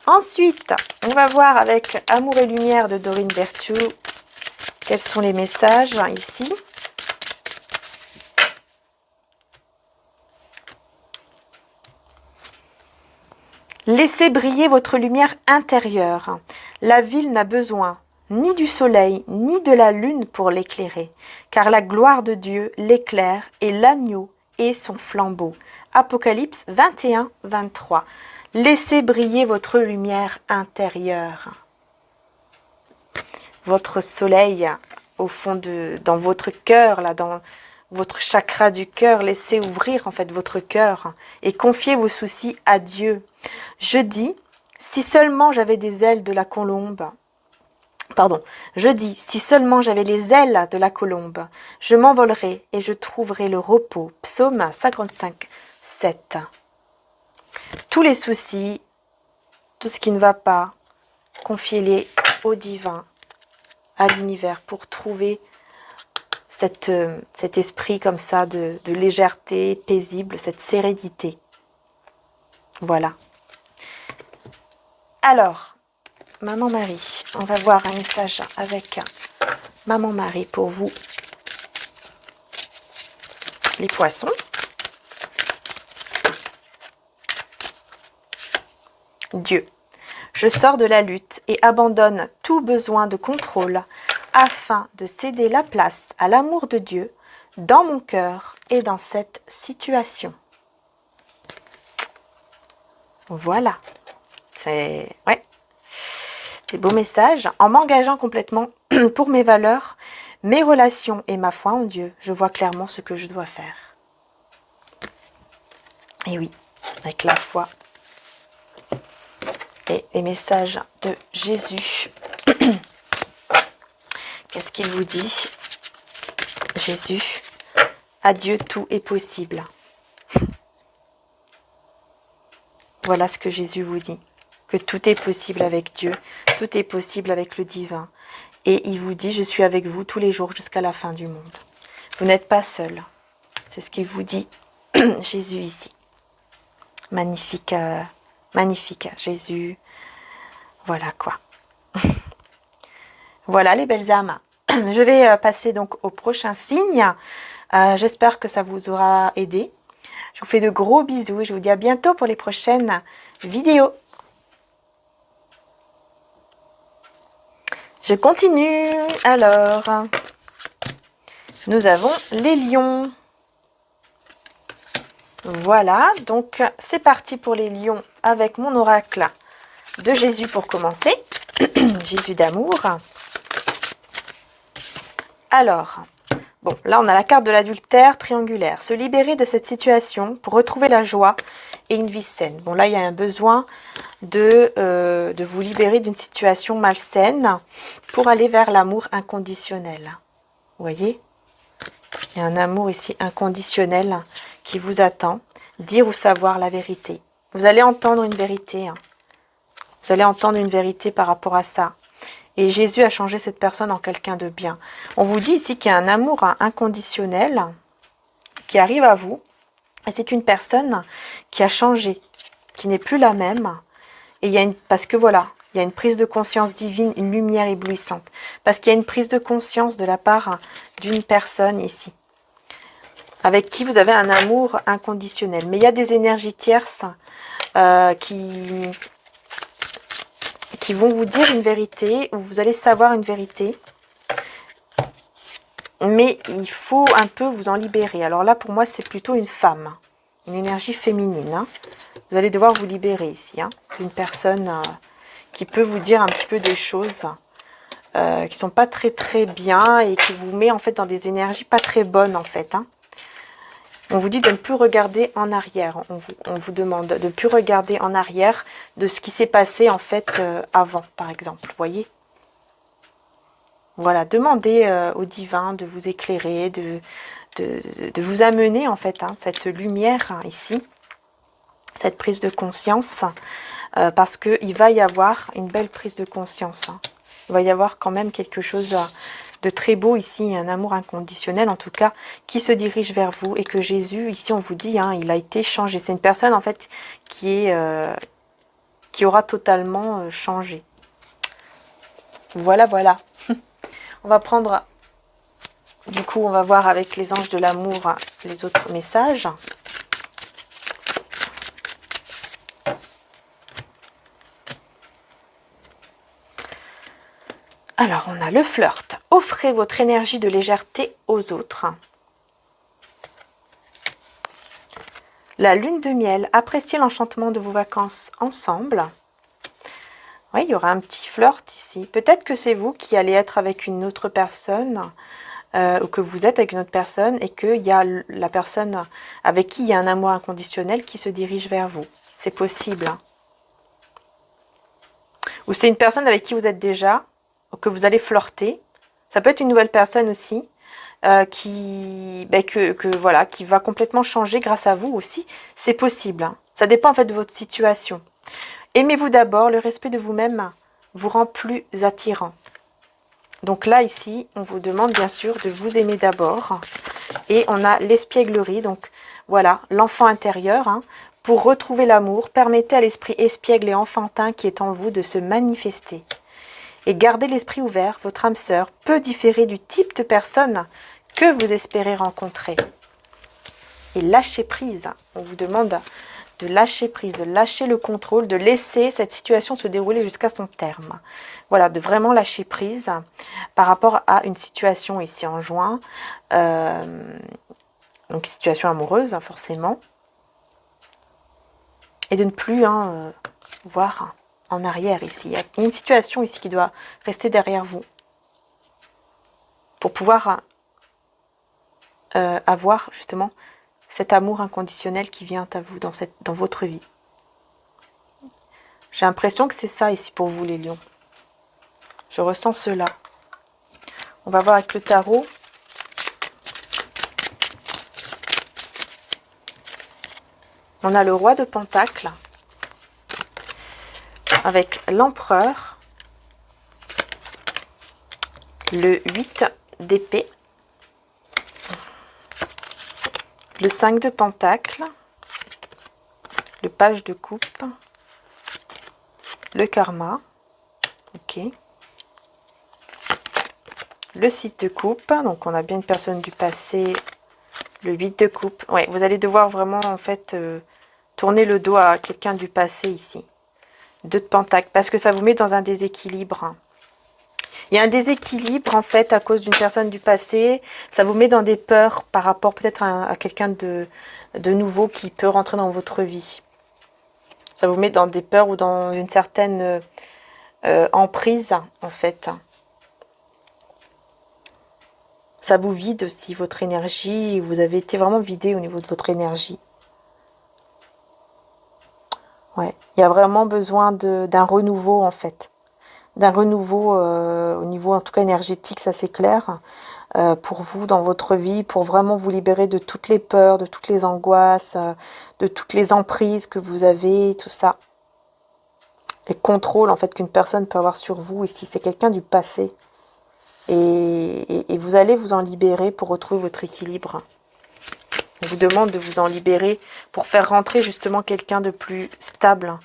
S1: Ensuite, on va voir avec Amour et Lumière de Dorine Berthiaud quels sont les messages ici. Laissez briller votre lumière intérieure. La ville n'a besoin ni du soleil ni de la lune pour l'éclairer, car la gloire de Dieu l'éclaire et l'agneau est son flambeau. Apocalypse 21, 23. Laissez briller votre lumière intérieure. Votre soleil au fond dans votre cœur, là, dans votre chakra du cœur, laissez ouvrir en fait votre cœur et confiez vos soucis à Dieu. Je dis, si seulement j'avais des ailes de la colombe, je dis, si seulement j'avais les ailes de la colombe, je m'envolerais et je trouverais le repos. Psaume 55, 7. Tous les soucis, tout ce qui ne va pas, confiez-les au divin, à l'univers, pour trouver cet esprit comme ça de légèreté paisible, cette sérénité. Voilà. Alors, Maman Marie, on va voir un message avec Maman Marie pour vous, les poissons. Dieu, je sors de la lutte et abandonne tout besoin de contrôle afin de céder la place à l'amour de Dieu dans mon cœur et dans cette situation. Voilà. C'est des beaux messages. En m'engageant complètement pour mes valeurs, mes relations et ma foi en Dieu, je vois clairement ce que je dois faire. Et oui, avec la foi et les messages de Jésus. Qu'est-ce qu'il vous dit, Jésus? À Dieu, tout est possible. Voilà ce que Jésus vous dit. Que tout est possible avec Dieu, tout est possible avec le divin. Et il vous dit, je suis avec vous tous les jours jusqu'à la fin du monde. Vous n'êtes pas seul. C'est ce qu'il vous dit, Jésus ici. Magnifique, magnifique, Jésus. Voilà quoi. Voilà les belles âmes. Je vais passer donc au prochain signe. J'espère que ça vous aura aidé. Je vous fais de gros bisous et je vous dis à bientôt pour les prochaines vidéos. Je continue. Alors, nous avons les lions. Voilà, donc c'est parti pour les lions avec mon oracle de Jésus pour commencer. Jésus d'amour. Alors, bon, là on a la carte de l'adultère triangulaire. Se libérer de cette situation pour retrouver la joie et une vie saine. Bon, là il y a un besoin de vous libérer d'une situation malsaine pour aller vers l'amour inconditionnel. Vous voyez? Il y a un amour ici inconditionnel qui vous attend. Dire ou savoir la vérité. Vous allez entendre une vérité. Hein. Vous allez entendre une vérité par rapport à ça. Et Jésus a changé cette personne en quelqu'un de bien. On vous dit ici qu'il y a un amour inconditionnel qui arrive à vous. Et c'est une personne qui a changé, qui n'est plus la même. Et il y a parce que voilà, il y a une prise de conscience divine, une lumière éblouissante. Parce qu'il y a une prise de conscience de la part d'une personne ici, avec qui vous avez un amour inconditionnel. Mais il y a des énergies tierces qui vont vous dire une vérité, ou vous allez savoir une vérité. Mais il faut un peu vous en libérer. Alors là, pour moi, c'est plutôt une femme, une énergie féminine. Hein. Vous allez devoir vous libérer ici, hein, d'une personne qui peut vous dire un petit peu des choses qui ne sont pas très très bien et qui vous met en fait dans des énergies pas très bonnes en fait. Hein. On vous dit de ne plus regarder en arrière. On vous demande de ne plus regarder en arrière de ce qui s'est passé en fait avant, par exemple. Vous voyez? Voilà, demandez au divin de vous éclairer, de vous amener en fait cette lumière ici, cette prise de conscience, parce qu'il va y avoir une belle prise de conscience. Il va y avoir quand même quelque chose de très beau ici, un amour inconditionnel en tout cas, qui se dirige vers vous et que Jésus, ici on vous dit, il a été changé. C'est une personne en fait qui aura totalement changé. Voilà, voilà. On va prendre, du coup, on va voir avec les anges de l'amour les autres messages. Alors, on a le flirt. Offrez votre énergie de légèreté aux autres. La lune de miel. Appréciez l'enchantement de vos vacances ensemble. Oui, il y aura un petit flirt ici. Peut-être que c'est vous qui allez être avec une autre personne, ou que vous êtes avec une autre personne, et qu'il y a la personne avec qui il y a un amour inconditionnel qui se dirige vers vous. C'est possible. Ou c'est une personne avec qui vous êtes déjà, que vous allez flirter. Ça peut être une nouvelle personne aussi, qui va complètement changer grâce à vous aussi. C'est possible. Ça dépend en fait de votre situation. Aimez-vous d'abord, le respect de vous-même vous rend plus attirant. Donc là, ici, on vous demande bien sûr de vous aimer d'abord. Et on a l'espièglerie, donc voilà, l'enfant intérieur. Pour retrouver l'amour, permettez à l'esprit espiègle et enfantin qui est en vous de se manifester. Et gardez l'esprit ouvert, votre âme sœur peut différer du type de personne que vous espérez rencontrer. Et lâchez prise, on vous demande de lâcher prise, de lâcher le contrôle, de laisser cette situation se dérouler jusqu'à son terme. Voilà, de vraiment lâcher prise par rapport à une situation ici en juin, donc une situation amoureuse forcément, et de ne plus voir en arrière ici. Il y a une situation ici qui doit rester derrière vous pour pouvoir avoir justement cet amour inconditionnel qui vient à vous dans votre vie. J'ai l'impression que c'est ça ici pour vous les lions. Je ressens cela. On va voir avec le tarot. On a le roi de Pentacles avec l'empereur, le 8 d'épée, le 5 de Pentacles, le page de coupe, le karma, ok, le 6 de coupe, donc on a bien une personne du passé, le 8 de coupe, ouais, vous allez devoir vraiment en fait tourner le dos à quelqu'un du passé ici, 2 de Pentacles, parce que ça vous met dans un déséquilibre. Il y a un déséquilibre en fait à cause d'une personne du passé. Ça vous met dans des peurs par rapport peut-être à quelqu'un de nouveau qui peut rentrer dans votre vie. Ça vous met dans des peurs ou dans une certaine emprise en fait. Ça vous vide aussi votre énergie. Vous avez été vraiment vidé au niveau de votre énergie. Ouais, il y a vraiment besoin d'un renouveau en fait. D'un renouveau au niveau en tout cas énergétique, ça c'est clair, pour vous dans votre vie, pour vraiment vous libérer de toutes les peurs, de toutes les angoisses, de toutes les emprises que vous avez, tout ça. Les contrôles en fait qu'une personne peut avoir sur vous, ici c'est quelqu'un du passé. Et vous allez vous en libérer pour retrouver votre équilibre. On vous demande de vous en libérer pour faire rentrer justement quelqu'un de plus stable,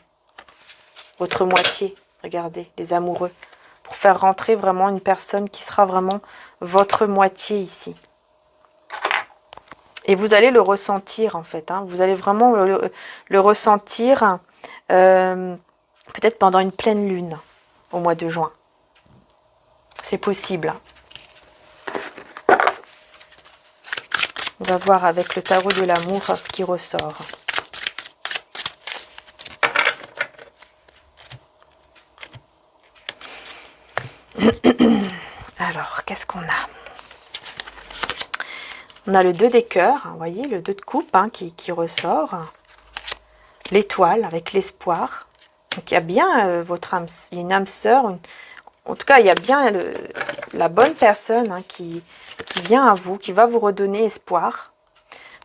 S1: votre moitié. Regardez, les amoureux. Pour faire rentrer vraiment une personne qui sera vraiment votre moitié ici. Et vous allez le ressentir en fait. Vous allez vraiment le ressentir peut-être pendant une pleine lune au mois de juin. C'est possible. On va voir avec le tarot de l'amour ce qui ressort. Alors, qu'est-ce qu'on a? On a le 2 des cœurs, vous voyez, le 2 de coupe hein, qui ressort. L'étoile avec l'espoir. Donc il y a bien votre âme, une âme sœur. En tout cas, il y a bien la bonne personne hein, qui vient à vous, qui va vous redonner espoir.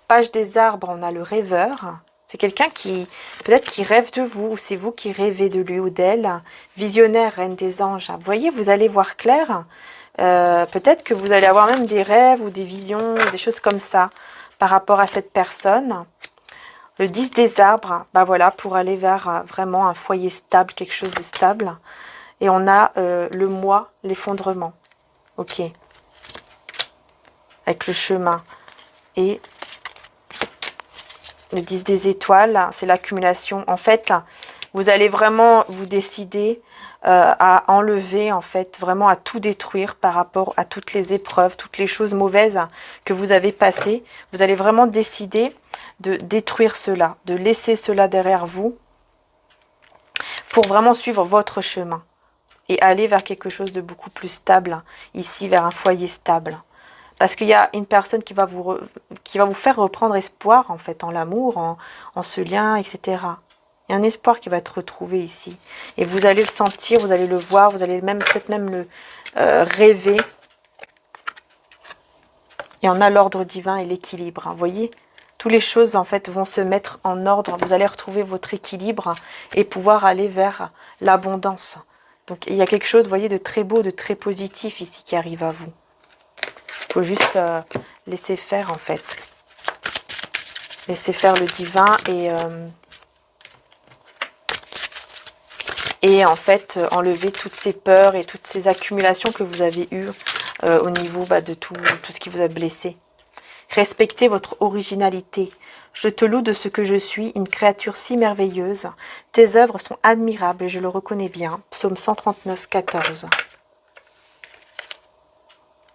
S1: Page des arbres, on a le rêveur. C'est quelqu'un qui, peut-être qui rêve de vous, ou c'est vous qui rêvez de lui ou d'elle. Visionnaire, reine des anges. Vous voyez, vous allez voir clair. Peut-être que vous allez avoir même des rêves ou des visions, des choses comme ça par rapport à cette personne. Le 10 des arbres, bah voilà, pour aller vers vraiment un foyer stable, quelque chose de stable. Et on a le moi, l'effondrement. Ok. Avec le chemin. Et le 10 des étoiles, c'est l'accumulation. En fait, vous allez vraiment vous décider à enlever, en fait, vraiment à tout détruire par rapport à toutes les épreuves, toutes les choses mauvaises que vous avez passées. Vous allez vraiment décider de détruire cela, de laisser cela derrière vous pour vraiment suivre votre chemin et aller vers quelque chose de beaucoup plus stable, ici, vers un foyer stable. Parce qu'il y a une personne qui va vous faire reprendre espoir, en fait, en l'amour, en ce lien, etc. Il y a un espoir qui va être retrouvé ici. Et vous allez le sentir, vous allez le voir, vous allez même peut-être même le rêver. Et on a l'ordre divin et l'équilibre. Vous voyez, toutes les choses, en fait, vont se mettre en ordre. Vous allez retrouver votre équilibre et pouvoir aller vers l'abondance. Donc, il y a quelque chose, vous voyez, de très beau, de très positif ici qui arrive à vous. Il faut juste laisser faire, en fait. Laisser faire le divin et en fait, enlever toutes ces peurs et toutes ces accumulations que vous avez eues au niveau de tout ce qui vous a blessé. Respectez votre originalité. Je te loue de ce que je suis, une créature si merveilleuse. Tes œuvres sont admirables et je le reconnais bien. Psaume 139, 14.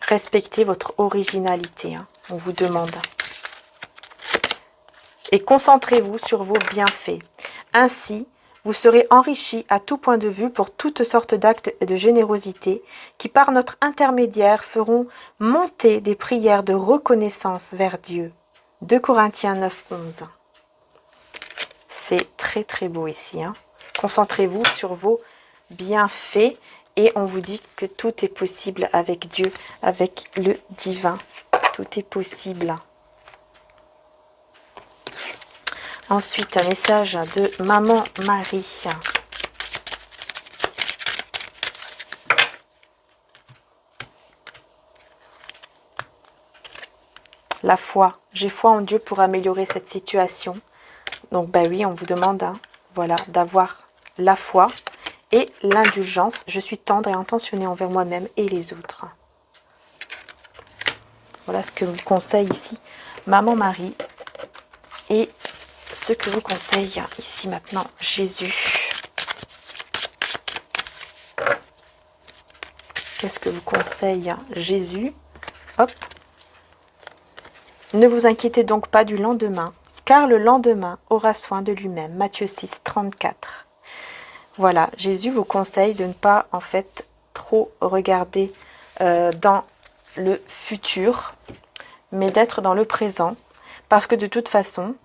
S1: Respectez votre originalité, hein, on vous demande. Et concentrez-vous sur vos bienfaits. Ainsi, vous serez enrichis à tout point de vue pour toutes sortes d'actes de générosité qui, par notre intermédiaire, feront monter des prières de reconnaissance vers Dieu. 2 Corinthiens 9, 11. C'est très très beau ici. Hein. Concentrez-vous sur vos bienfaits et on vous dit que tout est possible avec Dieu, avec le divin. Tout est possible. Ensuite, un message de Maman Marie. La foi. J'ai foi en Dieu pour améliorer cette situation. Donc, bah oui, on vous demande, hein, voilà, d'avoir la foi et l'indulgence. Je suis tendre et intentionnée envers moi-même et les autres. Voilà ce que vous conseille ici Maman Marie. Et ce que vous conseille ici maintenant Jésus. Qu'est-ce que vous conseille Jésus? Hop. Ne vous inquiétez donc pas du lendemain, car le lendemain aura soin de lui-même. Matthieu 6, 34. Voilà, Jésus vous conseille de ne pas en fait trop regarder dans le futur, mais d'être dans le présent, parce que de toute façon,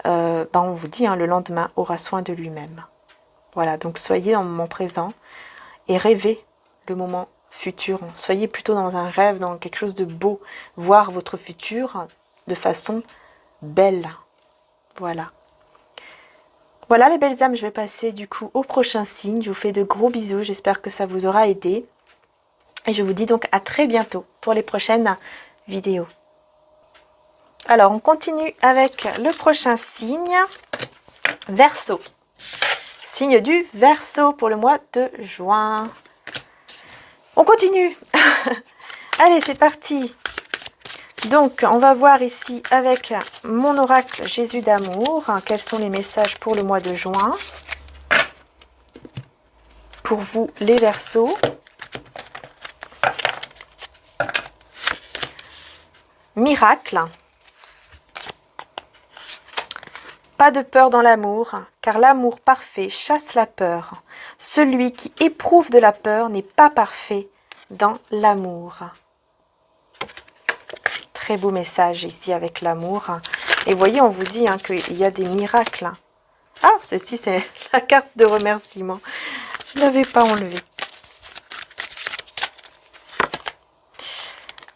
S1: on vous dit, hein, le lendemain aura soin de lui-même. Voilà, donc soyez dans le moment présent et rêvez le moment futur. Soyez plutôt dans un rêve, dans quelque chose de beau. Voir votre futur de façon belle. Voilà. Voilà les belles âmes, je vais passer du coup au prochain signe. Je vous fais de gros bisous, j'espère que ça vous aura aidé. Et je vous dis donc à très bientôt pour les prochaines vidéos. Alors, on continue avec le prochain signe, Verseau. Signe du Verseau pour le mois de juin. On continue. Allez, c'est parti. Donc, on va voir ici avec mon oracle Jésus d'amour, quels sont les messages pour le mois de juin. Pour vous, les Verseaux. Miracle. Pas de peur dans l'amour, car l'amour parfait chasse la peur. Celui qui éprouve de la peur n'est pas parfait dans l'amour. très beau message ici avec l'amour. Et vous voyez, on vous dit qu'il y a des miracles. Ah, ceci, c'est la carte de remerciement. Je ne l'avais pas enlevée.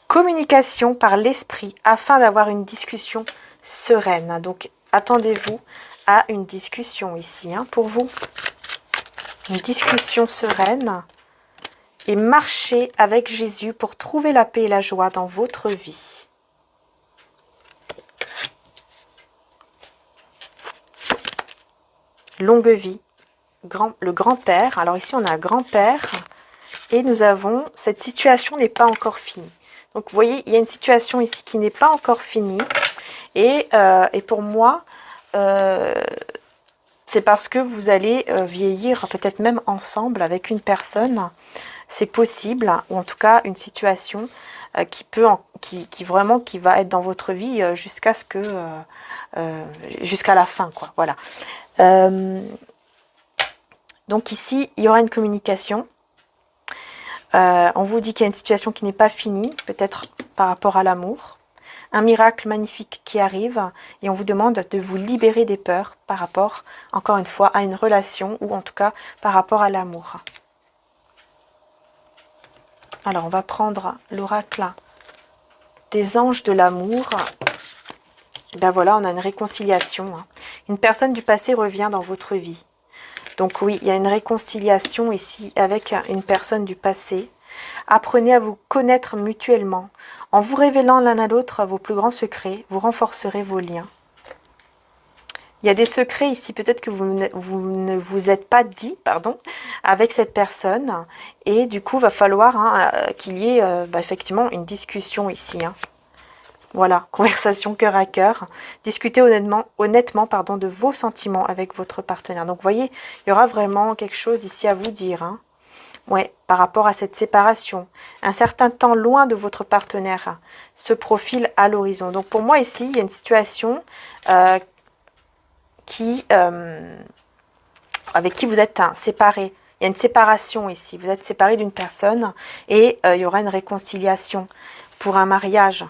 S1: Communication par l'esprit afin d'avoir une discussion sereine. Donc, attendez-vous à une discussion ici pour vous. Une discussion sereine. Et marchez avec Jésus pour trouver la paix et la joie dans votre vie. Longue vie. Le grand-père. Alors ici, on a un grand-père. Et nous avons... Cette situation n'est pas encore finie. Donc, vous voyez, il y a une situation ici qui n'est pas encore finie. Et pour moi, c'est parce que vous allez vieillir peut-être même ensemble avec une personne. C'est possible, ou en tout cas une situation qui va être dans votre vie jusqu'à ce que jusqu'à la fin, quoi. Voilà. Donc ici, il y aura une communication. On vous dit qu'il y a une situation qui n'est pas finie, peut-être par rapport à l'amour. Un miracle magnifique qui arrive et on vous demande de vous libérer des peurs par rapport, encore une fois, à une relation ou en tout cas par rapport à l'amour. Alors, on va prendre l'oracle des anges de l'amour. Ben voilà, on a une réconciliation. Une personne du passé revient dans votre vie. Donc oui, il y a une réconciliation ici avec une personne du passé. Apprenez à vous connaître mutuellement. En vous révélant l'un à l'autre vos plus grands secrets, vous renforcerez vos liens. Il y a des secrets ici, peut-être que vous ne vous êtes pas dit, avec cette personne. Et du coup, il va falloir qu'il y ait effectivement une discussion ici. Voilà, conversation cœur à cœur. Discutez honnêtement de vos sentiments avec votre partenaire. Donc, vous voyez, il y aura vraiment quelque chose ici à vous dire. Ouais, par rapport à cette séparation. Un certain temps loin de votre partenaire se profile à l'horizon. Donc, pour moi, ici, il y a une situation avec qui vous êtes séparés. Il y a une séparation ici. Vous êtes séparés d'une personne et il y aura une réconciliation pour un mariage.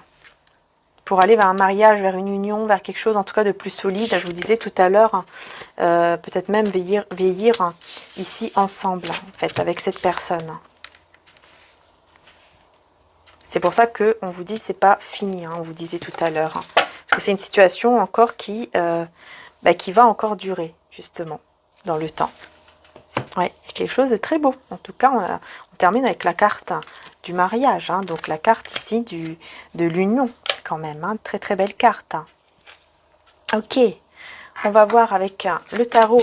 S1: Pour aller vers un mariage, vers une union, vers quelque chose en tout cas de plus solide. Je vous disais tout à l'heure, peut-être même vieillir ici ensemble, en fait, avec cette personne. C'est pour ça qu'on vous dit c'est pas fini, on vous disait tout à l'heure. Parce que c'est une situation encore qui va encore durer, justement, dans le temps. Ouais, quelque chose de très beau. En tout cas, on termine avec la carte du mariage. Donc la carte ici de l'union, quand même. Très très belle carte. Ok, on va voir avec le tarot.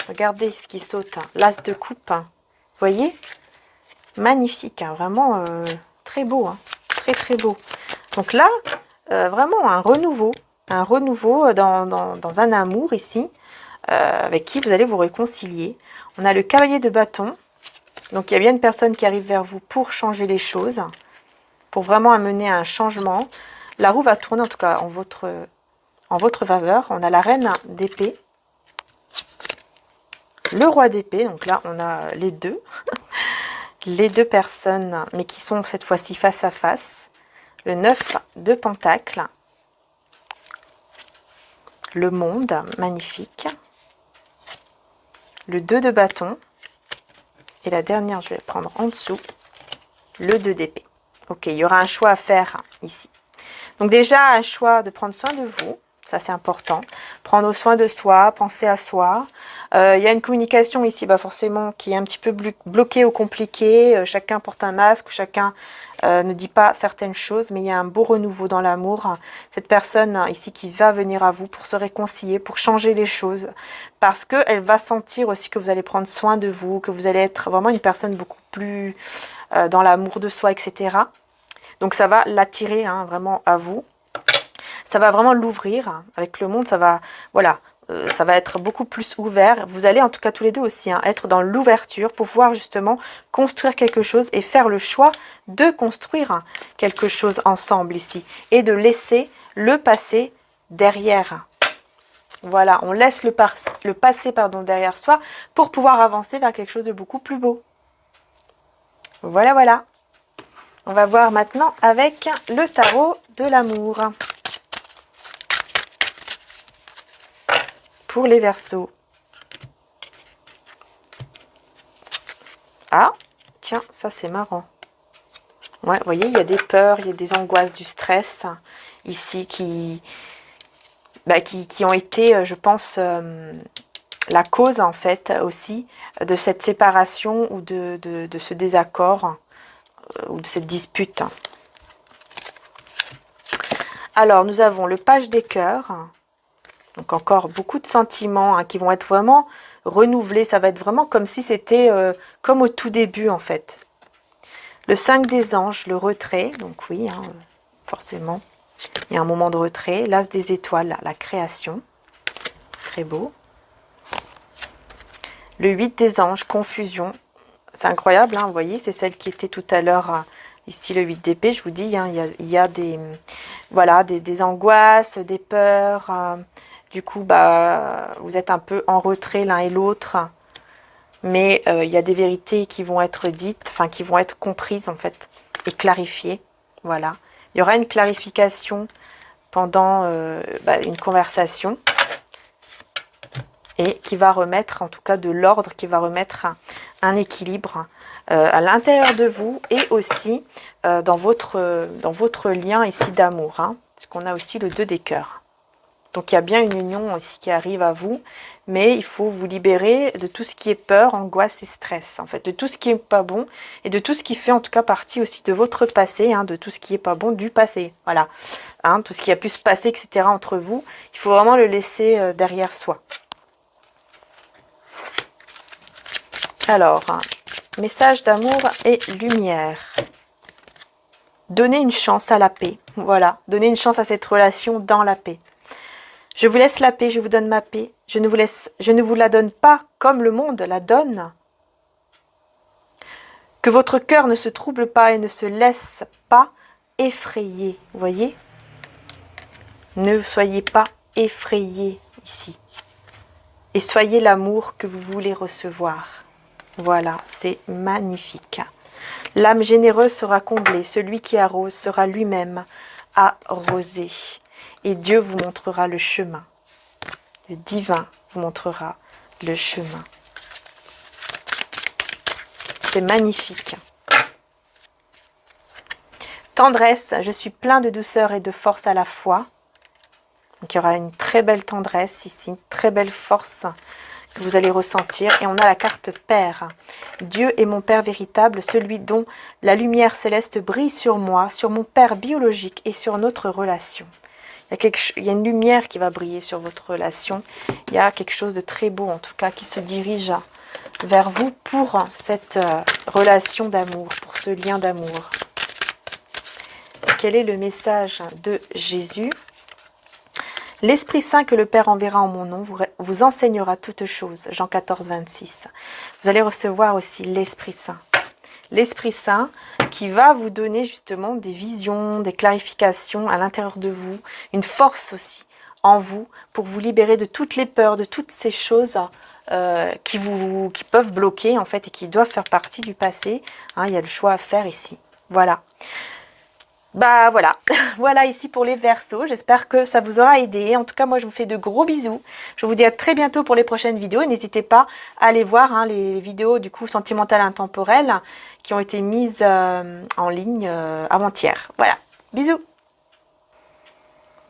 S1: Regardez ce qui saute. L'as de coupe. Vous voyez? Magnifique, vraiment très beau. Très très beau. Donc là, vraiment un renouveau. Un renouveau dans un amour ici. Avec qui vous allez vous réconcilier. On a le cavalier de bâton. Donc il y a bien une personne qui arrive vers vous pour changer les choses. Pour vraiment amener un changement. La roue va tourner en tout cas en votre faveur. On a la reine d'épée. Le roi d'épée. Donc là on a les deux. Les deux personnes, mais qui sont cette fois-ci face à face. Le 9 de pentacles. Le monde, magnifique. Le 2 de bâton. Et la dernière, je vais prendre en dessous, le 2 d'épée. Ok, il y aura un choix à faire ici. Donc déjà, un choix de prendre soin de vous. Ça, c'est important. Prendre soin de soi, penser à soi. Il y a une communication ici, forcément, qui est un petit peu bloquée ou compliquée. Chacun porte un masque, chacun ne dit pas certaines choses, mais il y a un beau renouveau dans l'amour. Cette personne ici qui va venir à vous pour se réconcilier, pour changer les choses. Parce qu'elle va sentir aussi que vous allez prendre soin de vous, que vous allez être vraiment une personne beaucoup plus dans l'amour de soi, etc. Donc ça va l'attirer vraiment à vous. Ça va vraiment l'ouvrir avec le monde, ça va, voilà, ça va être beaucoup plus ouvert. Vous allez en tout cas tous les deux aussi être dans l'ouverture pour pouvoir justement construire quelque chose et faire le choix de construire quelque chose ensemble ici et de laisser le passé derrière. Voilà, on laisse le passé derrière soi pour pouvoir avancer vers quelque chose de beaucoup plus beau. Voilà, voilà. On va voir maintenant avec le tarot de l'amour. Pour les Verseaux. Ah, tiens, ça c'est marrant. Ouais, vous voyez, il y a des peurs, il y a des angoisses, du stress ici qui ont été, je pense, la cause en fait aussi de cette séparation ou de ce désaccord ou de cette dispute. Alors, nous avons le page des cœurs. Donc encore beaucoup de sentiments qui vont être vraiment renouvelés. Ça va être vraiment comme si c'était comme au tout début en fait. Le 5 des anges, le retrait. Donc oui, forcément, il y a un moment de retrait. L'as des étoiles, la création. Très beau. Le 8 des anges, confusion. C'est incroyable, vous voyez, c'est celle qui était tout à l'heure ici, le 8 d'épée. Je vous dis, il y a des, voilà, des angoisses, des peurs. Du coup, vous êtes un peu en retrait l'un et l'autre. Mais il y a des vérités qui vont être dites, enfin qui vont être comprises en fait et clarifiées. Voilà. Il y aura une clarification pendant une conversation et qui va remettre en tout cas de l'ordre, qui va remettre un équilibre à l'intérieur de vous et aussi dans votre lien ici d'amour. Parce qu'on a aussi le 2 des cœurs. Donc il y a bien une union ici qui arrive à vous, mais il faut vous libérer de tout ce qui est peur, angoisse et stress, en fait, de tout ce qui est pas bon et de tout ce qui fait en tout cas partie aussi de votre passé, de tout ce qui est pas bon du passé, voilà, tout ce qui a pu se passer, etc. entre vous, il faut vraiment le laisser derrière soi. Alors, message d'amour et lumière. Donnez une chance à la paix, voilà, donnez une chance à cette relation dans la paix. Je vous laisse la paix, je vous donne ma paix. Je ne vous la donne pas comme le monde la donne. Que votre cœur ne se trouble pas et ne se laisse pas effrayer. Vous voyez? Ne soyez pas effrayés ici. Et soyez l'amour que vous voulez recevoir. Voilà, c'est magnifique. L'âme généreuse sera comblée. Celui qui arrose sera lui-même arrosé. Et Dieu vous montrera le chemin. Le divin vous montrera le chemin. C'est magnifique. Tendresse, je suis plein de douceur et de force à la fois. Donc il y aura une très belle tendresse ici, une très belle force que vous allez ressentir. Et on a la carte Père. Dieu est mon Père véritable, celui dont la lumière céleste brille sur moi, sur mon Père biologique et sur notre relation. Il y a une lumière qui va briller sur votre relation. Il y a quelque chose de très beau, en tout cas, qui se dirige vers vous pour cette relation d'amour, pour ce lien d'amour. Quel est le message de Jésus? L'Esprit Saint que le Père enverra en mon nom vous enseignera toutes choses. Jean 14, 26. Vous allez recevoir aussi l'Esprit Saint. L'Esprit Saint qui va vous donner justement des visions, des clarifications à l'intérieur de vous, une force aussi en vous pour vous libérer de toutes les peurs, de toutes ces choses qui peuvent bloquer en fait et qui doivent faire partie du passé. Il y a le choix à faire ici. Voilà. Voilà, voilà ici pour les Verseaux. J'espère que ça vous aura aidé. En tout cas, moi, je vous fais de gros bisous. Je vous dis à très bientôt pour les prochaines vidéos. N'hésitez pas à aller voir les vidéos du coup sentimentales intemporelles qui ont été mises en ligne avant-hier. Voilà, bisous.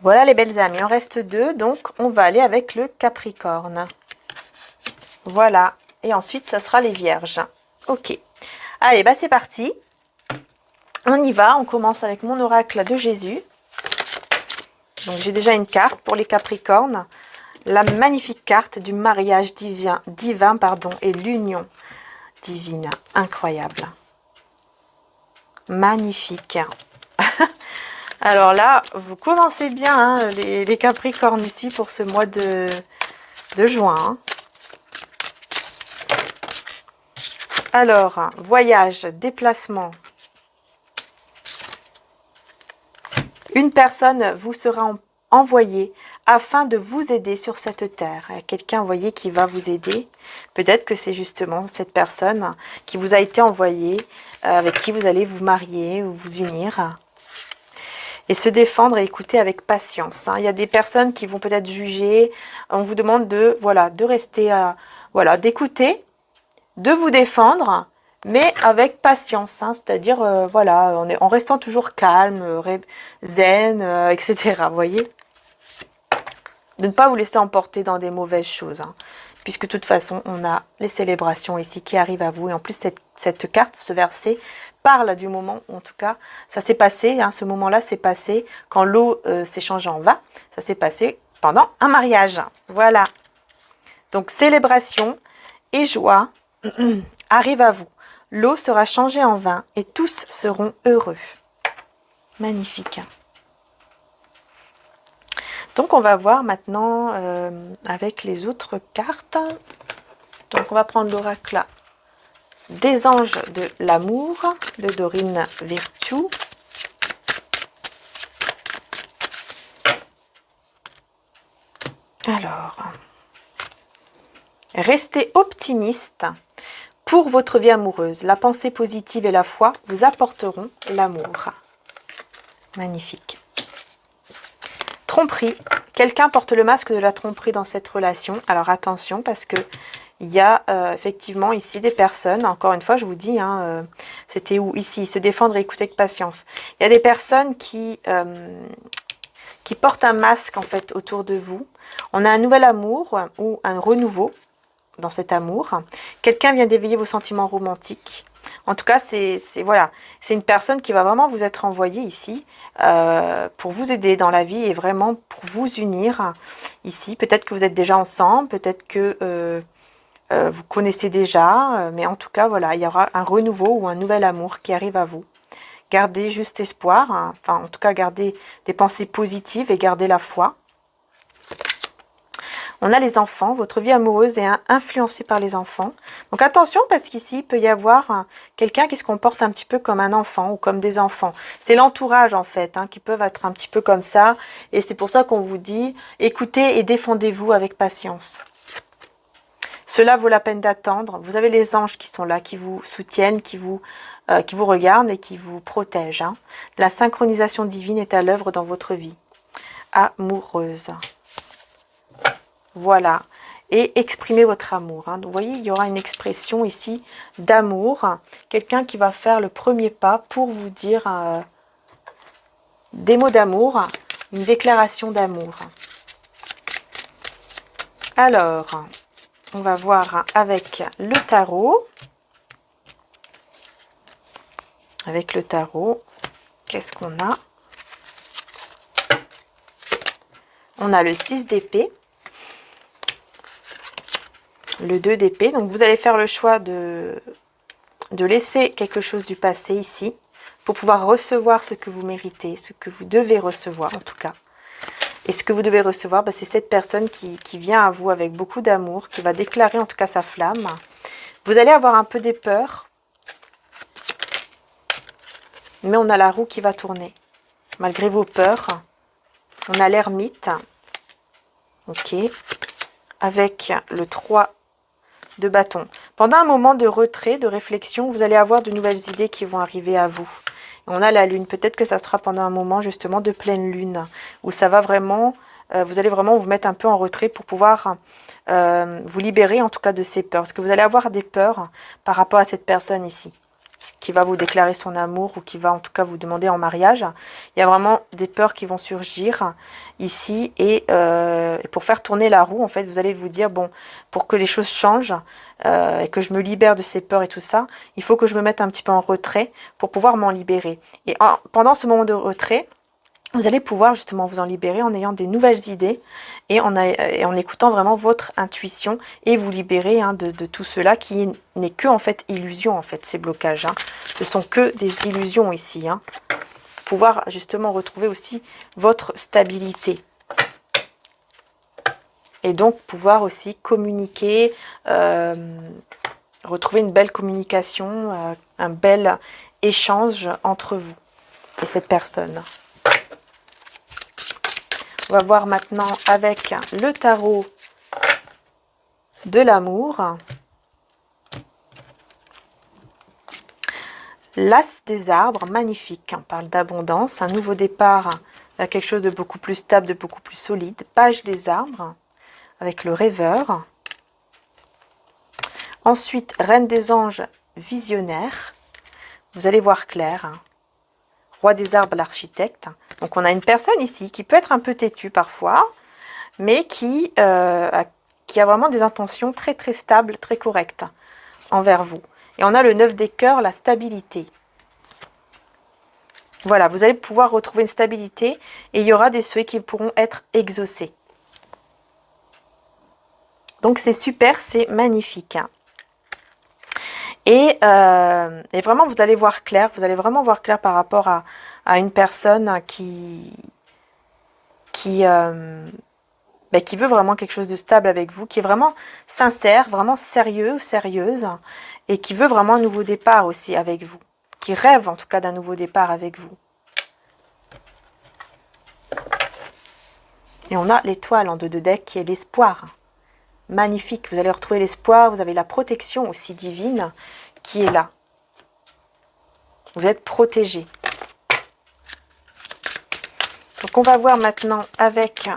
S1: Voilà les belles âmes, il en reste 2. Donc, on va aller avec le Capricorne. Voilà, et ensuite, ça sera les Vierges. Ok, allez, c'est parti. On y va, on commence avec mon oracle de Jésus. Donc j'ai déjà une carte pour les Capricornes. La magnifique carte du mariage divin et l'union divine. Incroyable. Magnifique. Alors là, vous commencez bien les Capricornes ici pour ce mois de juin. Alors, voyage, déplacement. Une personne vous sera envoyée afin de vous aider sur cette terre. Il y a quelqu'un, vous voyez, qui va vous aider. Peut-être que c'est justement cette personne qui vous a été envoyée, avec qui vous allez vous marier ou vous unir. Et se défendre et écouter avec patience. Il y a des personnes qui vont peut-être juger. On vous demande de, voilà, de rester, voilà, d'écouter, de vous défendre, mais avec patience. C'est-à-dire, voilà, en restant toujours calme, zen, etc. Vous voyez? De ne pas vous laisser emporter dans des mauvaises choses. Puisque de toute façon, on a les célébrations ici qui arrivent à vous. Et en plus, cette carte, ce verset, parle du moment, en tout cas, ça s'est passé, ce moment-là s'est passé quand l'eau s'est changée en vin, ça s'est passé pendant un mariage. Voilà. Donc, célébration et joie arrivent à vous. L'eau sera changée en vin et tous seront heureux. Magnifique. Donc, on va voir maintenant avec les autres cartes. Donc, on va prendre l'oracle des anges de l'amour de Dorine Virtue. Alors, restez optimiste pour votre vie amoureuse. La pensée positive et la foi vous apporteront l'amour. Magnifique. Tromperie. Quelqu'un porte le masque de la tromperie dans cette relation. Alors attention parce que il y a effectivement ici des personnes, encore une fois je vous dis, c'était où ici, se défendre et écouter avec patience. Il y a des personnes qui portent un masque en fait autour de vous. On a un nouvel amour ou un renouveau dans cet amour. Quelqu'un vient d'éveiller vos sentiments romantiques. En tout cas, c'est voilà, c'est une personne qui va vraiment vous être envoyée ici pour vous aider dans la vie et vraiment pour vous unir ici. Peut-être que vous êtes déjà ensemble, peut-être que vous connaissez déjà, mais en tout cas, voilà, il y aura un renouveau ou un nouvel amour qui arrive à vous. Gardez juste espoir, enfin, en tout cas, gardez des pensées positives et gardez la foi. On a les enfants, votre vie amoureuse est influencée par les enfants. Donc attention parce qu'ici, il peut y avoir quelqu'un qui se comporte un petit peu comme un enfant ou comme des enfants. C'est l'entourage en fait, qui peuvent être un petit peu comme ça. Et c'est pour ça qu'on vous dit, écoutez et défendez-vous avec patience. Cela vaut la peine d'attendre. Vous avez les anges qui sont là, qui vous soutiennent, qui vous regardent et qui vous protègent. La synchronisation divine est à l'œuvre dans votre vie amoureuse. Voilà. Et exprimez votre amour. Donc, vous voyez, il y aura une expression ici d'amour. Quelqu'un qui va faire le premier pas pour vous dire des mots d'amour, une déclaration d'amour. Alors, on va voir avec le tarot. Avec le tarot, qu'est-ce qu'on a? On a le 6 d'épée. Le 2 d'épée. Donc, vous allez faire le choix de laisser quelque chose du passé ici pour pouvoir recevoir ce que vous méritez, ce que vous devez recevoir en tout cas. Et ce que vous devez recevoir, c'est cette personne qui vient à vous avec beaucoup d'amour, qui va déclarer en tout cas sa flamme. Vous allez avoir un peu des peurs, mais on a la roue qui va tourner. Malgré vos peurs, on a l'ermite. Ok. Avec le 3 de bâton. Pendant un moment de retrait, de réflexion, vous allez avoir de nouvelles idées qui vont arriver à vous. On a la lune. Peut-être que ça sera pendant un moment justement de pleine lune, où ça va vraiment, vous allez vraiment vous mettre un peu en retrait pour pouvoir vous libérer en tout cas de ces peurs. Parce que vous allez avoir des peurs par rapport à cette personne ici, qui va vous déclarer son amour ou qui va en tout cas vous demander en mariage. Il y a vraiment des peurs qui vont surgir ici et pour faire tourner la roue, en fait, vous allez vous dire, bon, pour que les choses changent et que je me libère de ces peurs et tout ça, il faut que je me mette un petit peu en retrait pour pouvoir m'en libérer. Et pendant ce moment de retrait, vous allez pouvoir justement vous en libérer en ayant des nouvelles idées et en écoutant vraiment votre intuition et vous libérer de tout cela qui n'est que en fait illusion en fait, ces blocages. Ce sont que des illusions ici. Pouvoir justement retrouver aussi votre stabilité. Et donc pouvoir aussi communiquer, retrouver une belle communication, un bel échange entre vous et cette personne. On va voir maintenant avec le tarot de l'amour. L'as des arbres, magnifique. On parle d'abondance, un nouveau départ vers quelque chose de beaucoup plus stable, de beaucoup plus solide. Page des arbres, avec le rêveur. Ensuite, reine des anges, visionnaire. Vous allez voir clair. Roi des arbres, l'architecte. Donc on a une personne ici qui peut être un peu têtue parfois, mais qui a vraiment des intentions très très stables, très correctes envers vous. Et on a le 9 des cœurs, la stabilité. Voilà, vous allez pouvoir retrouver une stabilité et il y aura des souhaits qui pourront être exaucés. Donc c'est super, c'est magnifique. Et vraiment, vous allez voir clair, vous allez vraiment voir clair par rapport à une personne qui veut vraiment quelque chose de stable avec vous, qui est vraiment sincère, vraiment sérieux, sérieuse, et qui veut vraiment un nouveau départ aussi avec vous, qui rêve en tout cas d'un nouveau départ avec vous. Et on a l'étoile en 2 de deck qui est l'espoir. Magnifique, vous allez retrouver l'espoir, vous avez la protection aussi divine qui est là. Vous êtes protégé. Donc on va voir maintenant avec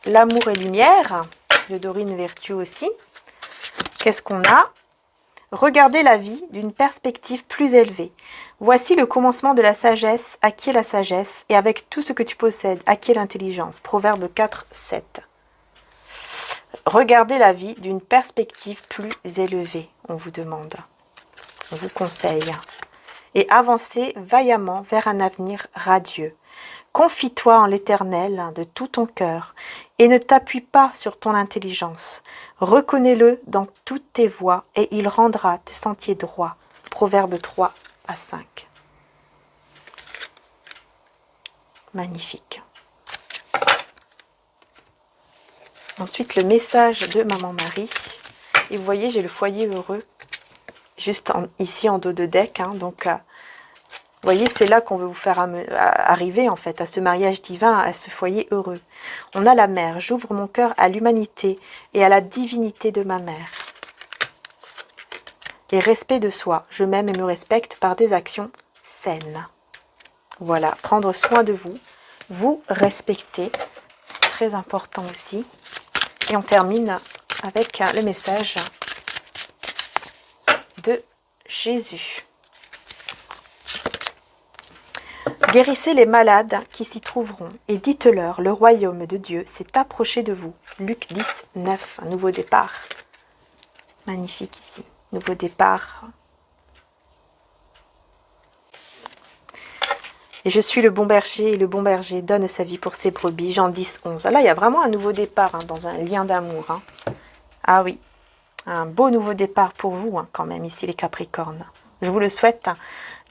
S1: l'amour et lumière, le Dorine Vertueux aussi. Qu'est-ce qu'on a? Regardez la vie d'une perspective plus élevée. Voici le commencement de la sagesse. À qui est la sagesse? Et avec tout ce que tu possèdes, à qui est l'intelligence? Proverbe 4, 7. Regardez la vie d'une perspective plus élevée, on vous demande. On vous conseille. Et avancez vaillamment vers un avenir radieux. Confie-toi en l'Éternel de tout ton cœur et ne t'appuie pas sur ton intelligence. Reconnais-le dans toutes tes voies et il rendra tes sentiers droits. Proverbe 3 à 5. Magnifique. Ensuite, le message de Maman Marie. Et vous voyez, j'ai le foyer heureux juste ici en dos de deck. Donc, vous voyez, c'est là qu'on veut vous faire arriver, en fait, à ce mariage divin, à ce foyer heureux. On a la mère. J'ouvre mon cœur à l'humanité et à la divinité de ma mère. Et respect de soi. Je m'aime et me respecte par des actions saines. Voilà, prendre soin de vous. Vous respecter. C'est très important aussi. Et on termine avec le message de Jésus. Guérissez les malades qui s'y trouveront et dites-leur, le royaume de Dieu s'est approché de vous. Luc 10, 9, un nouveau départ. Magnifique ici, nouveau départ. Et je suis le bon berger et le bon berger donne sa vie pour ses brebis. Jean 10, 11. Là, il y a vraiment un nouveau départ dans un lien d'amour. Ah oui, un beau nouveau départ pour vous quand même ici les Capricornes. Je vous le souhaite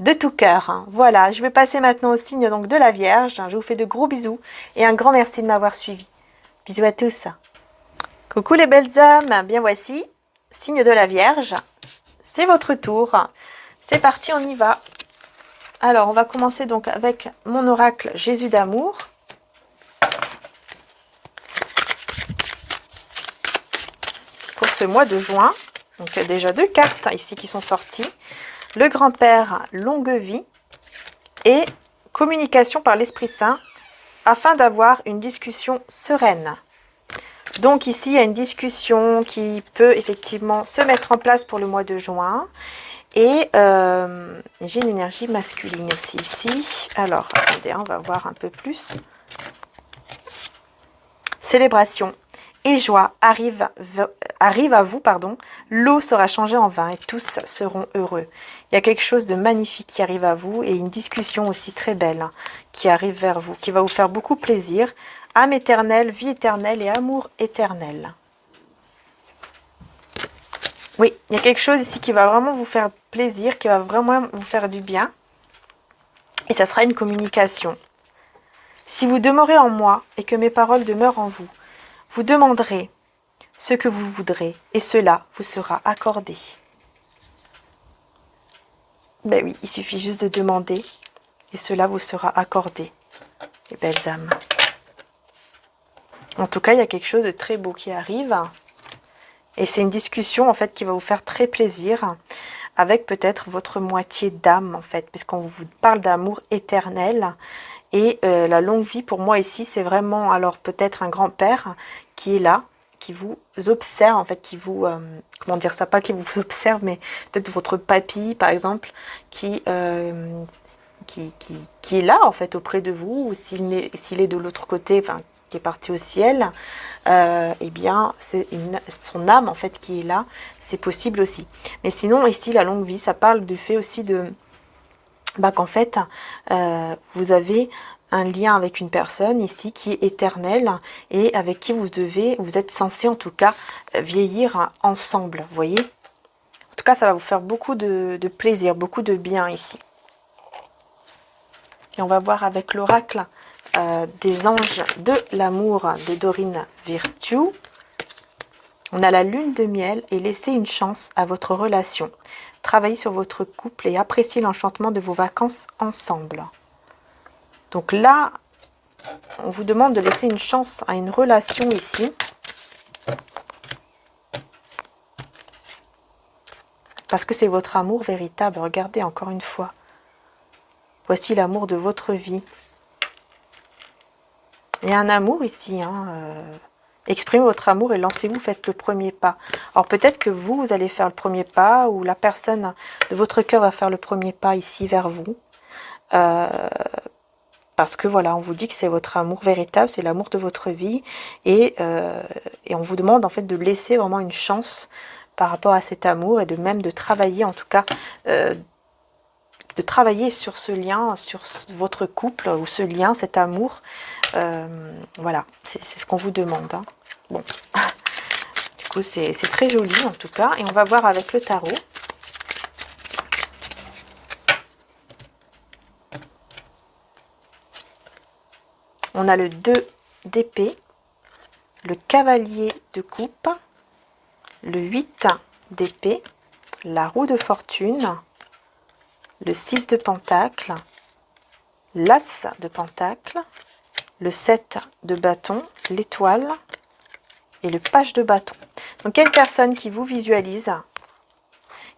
S1: de tout cœur. Voilà, je vais passer maintenant au signe donc, de la Vierge. Je vous fais de gros bisous et un grand merci de m'avoir suivi. Bisous à tous. Coucou les belles âmes, bien voici, signe de la Vierge. C'est votre tour. C'est parti, on y va. Alors, on va commencer donc avec mon oracle Jésus d'amour. Pour ce mois de juin. Donc, il y a déjà 2 cartes ici qui sont sorties. Le grand-père, longue vie. Et communication par l'Esprit Saint afin d'avoir une discussion sereine. Donc ici, il y a une discussion qui peut effectivement se mettre en place pour le mois de juin. Et j'ai une énergie masculine aussi ici. Alors, attendez, on va voir un peu plus. Célébration et joie arrive à vous, pardon. L'eau sera changée en vin et tous seront heureux. Il y a quelque chose de magnifique qui arrive à vous et une discussion aussi très belle qui arrive vers vous, qui va vous faire beaucoup plaisir. Âme éternelle, vie éternelle et amour éternel. Oui, il y a quelque chose ici qui va vraiment vous faire plaisir, qui va vraiment vous faire du bien. Et ça sera une communication. Si vous demeurez en moi et que mes paroles demeurent en vous, vous demanderez ce que vous voudrez et cela vous sera accordé. Ben oui, il suffit juste de demander et cela vous sera accordé, les belles âmes. En tout cas, il y a quelque chose de très beau qui arrive. Et c'est une discussion, en fait, qui va vous faire très plaisir avec peut-être votre moitié d'âme, en fait, puisqu'on vous parle d'amour éternel. Et la longue vie, pour moi, ici, c'est vraiment, alors, peut-être un grand-père qui est là, qui vous observe, en fait, qui vous... comment dire ça? Pas qui vous observe, mais peut-être votre papy, par exemple, qui est là, en fait, auprès de vous, ou s'il est de l'autre côté, enfin, qui est parti au ciel, eh bien, c'est son âme, en fait, qui est là. C'est possible aussi. Mais sinon, ici, la longue vie, ça parle du fait aussi de... qu'en fait, vous avez un lien avec une personne ici qui est éternelle et avec qui vous êtes censé en tout cas vieillir ensemble, vous voyez. En tout cas, ça va vous faire beaucoup de plaisir, beaucoup de bien ici. Et on va voir avec l'oracle des anges de l'amour de Dorine Virtue. On a la lune de miel et laissez une chance à votre relation. Travaillez sur votre couple et appréciez l'enchantement de vos vacances ensemble. Donc là, on vous demande de laisser une chance à une relation ici. Parce que c'est votre amour véritable. Regardez encore une fois. Voici l'amour de votre vie. Il y a un amour ici. Exprimez votre amour et lancez-vous, faites le premier pas. Alors peut-être que vous allez faire le premier pas ou la personne de votre cœur va faire le premier pas ici vers vous. Parce que voilà, on vous dit que c'est votre amour véritable, c'est l'amour de votre vie. Et on vous demande en fait de laisser vraiment une chance par rapport à cet amour et de même de travailler en tout cas, de travailler sur ce lien, sur votre couple ou ce lien, cet amour. Voilà, c'est ce qu'on vous demande. Bon, du coup c'est très joli en tout cas. Et on va voir avec le tarot. On a le 2 d'épée, le cavalier de coupe, le 8 d'épée, la roue de fortune, le 6 de pentacle, l'as de pentacle, le 7 de bâton, l'étoile et le page de bâton. Donc, il y a une personne qui vous visualise,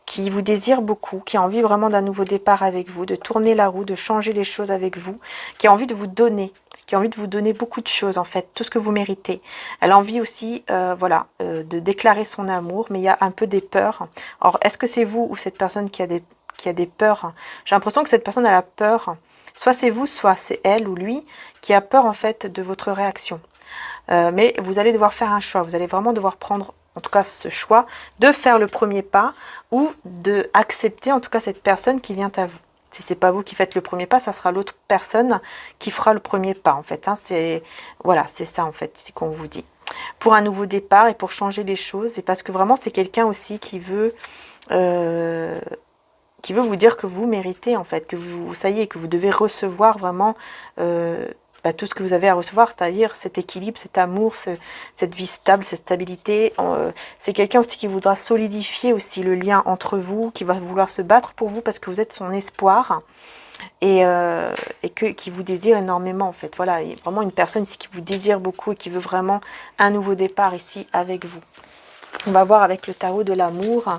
S1: qui vous désire beaucoup, qui a envie vraiment d'un nouveau départ avec vous, de tourner la roue, de changer les choses avec vous, qui a envie de vous donner, qui a envie de vous donner beaucoup de choses en fait, tout ce que vous méritez. Elle a envie aussi, de déclarer son amour, mais il y a un peu des peurs. Alors, est-ce que c'est vous ou cette personne qui a des peurs? J'ai l'impression que cette personne a la peur. Soit c'est vous, soit c'est elle ou lui qui a peur en fait de votre réaction. Mais vous allez devoir faire un choix. Vous allez vraiment devoir prendre, en tout cas, ce choix de faire le premier pas ou de accepter, en tout cas, cette personne qui vient à vous. Si c'est pas vous qui faites le premier pas, ça sera l'autre personne qui fera le premier pas, en fait. Voilà, c'est ça, en fait, c'est qu'on vous dit. Pour un nouveau départ et pour changer les choses. Et parce que vraiment, c'est quelqu'un aussi qui veut vous dire que vous méritez, en fait, que vous, ça y est, que vous devez recevoir vraiment tout ce que vous avez à recevoir, c'est-à-dire cet équilibre, cet amour, cette vie stable, cette stabilité. C'est quelqu'un aussi qui voudra solidifier aussi le lien entre vous, qui va vouloir se battre pour vous parce que vous êtes son espoir et qui vous désire énormément, en fait. Voilà, il y a vraiment une personne ici qui vous désire beaucoup et qui veut vraiment un nouveau départ ici avec vous. On va voir avec le tarot de l'amour.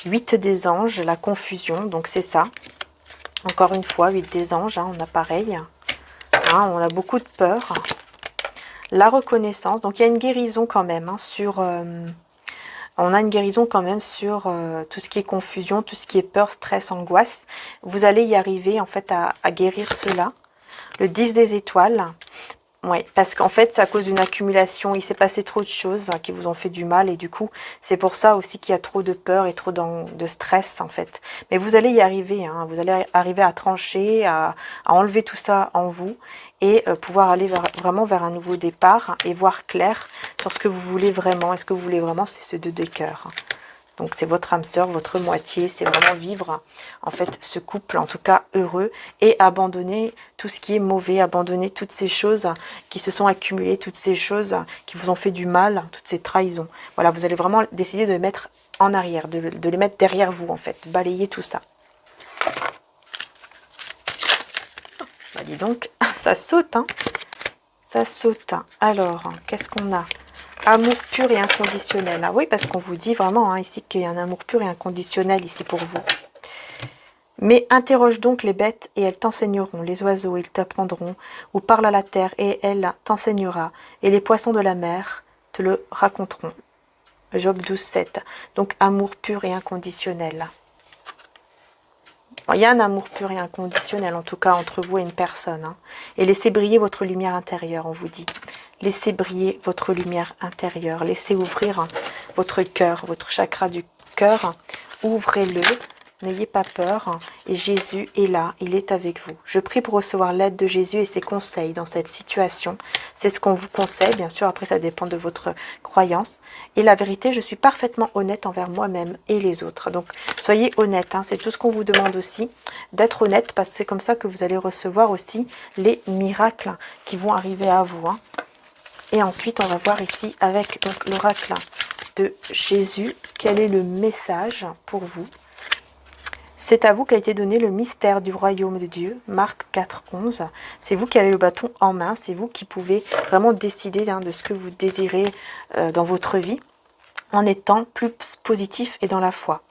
S1: Huit des anges, la confusion, donc c'est ça. Encore une fois, 8 des anges, on a pareil. On a beaucoup de peur. La reconnaissance, donc il y a une guérison quand même sur... on a une guérison quand même sur tout ce qui est confusion, tout ce qui est peur, stress, angoisse. Vous allez y arriver en fait à guérir cela. Le 10 des étoiles. Oui, parce qu'en fait, c'est à cause d'une accumulation. Il s'est passé trop de choses qui vous ont fait du mal. Et du coup, c'est pour ça aussi qu'il y a trop de peur et trop de stress, en fait. Mais vous allez y arriver. Vous allez arriver à trancher, à enlever tout ça en vous. Et pouvoir aller vraiment vers un nouveau départ et voir clair sur ce que vous voulez vraiment. Est-ce que vous voulez vraiment, c'est ce 2 de cœur. Donc c'est votre âme sœur, votre moitié, c'est vraiment vivre en fait ce couple en tout cas heureux et abandonner tout ce qui est mauvais, abandonner toutes ces choses qui se sont accumulées, toutes ces choses qui vous ont fait du mal, toutes ces trahisons. Voilà, vous allez vraiment décider de mettre en arrière, de les mettre derrière vous en fait, balayer tout ça. Bah, dis donc, ça saute, hein. Ça saute. Alors, qu'est-ce qu'on a? Amour pur et inconditionnel. Ah oui, parce qu'on vous dit vraiment hein, ici qu'il y a un amour pur et inconditionnel ici pour vous. Mais interroge donc les bêtes et elles t'enseigneront. Les oiseaux, ils t'apprendront. Ou parle à la terre et elle t'enseignera. Et les poissons de la mer te le raconteront. Job 12, 7. Donc, amour pur et inconditionnel. Il y a un amour pur et inconditionnel, en tout cas, entre vous et une personne. Hein. Et laissez briller votre lumière intérieure, on vous dit. Laissez briller votre lumière intérieure. Laissez ouvrir votre cœur, votre chakra du cœur. Ouvrez-le. N'ayez pas peur. Et Jésus est là. Il est avec vous. Je prie pour recevoir l'aide de Jésus et ses conseils dans cette situation. C'est ce qu'on vous conseille. Bien sûr, après, ça dépend de votre croyance. Et la vérité, je suis parfaitement honnête envers moi-même et les autres. Donc, soyez honnête. Hein. C'est tout ce qu'on vous demande aussi. D'être honnête parce que c'est comme ça que vous allez recevoir aussi les miracles qui vont arriver à vous. Hein. Et ensuite, on va voir ici avec l'oracle de Jésus, quel est le message pour vous. C'est à vous qu'a été donné le mystère du royaume de Dieu, Marc 4, 11. C'est vous qui avez le bâton en main, c'est vous qui pouvez vraiment décider hein, de ce que vous désirez dans votre vie, en étant plus positif et dans la foi.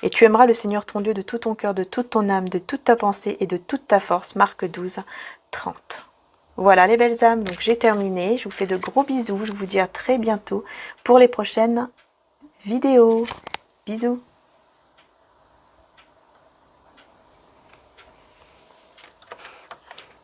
S1: Et tu aimeras le Seigneur ton Dieu de tout ton cœur, de toute ton âme, de toute ta pensée et de toute ta force, Marc 12, 30. Voilà les belles âmes, donc j'ai terminé. Je vous fais de gros bisous. Je vous dis à très bientôt pour les prochaines vidéos. Bisous.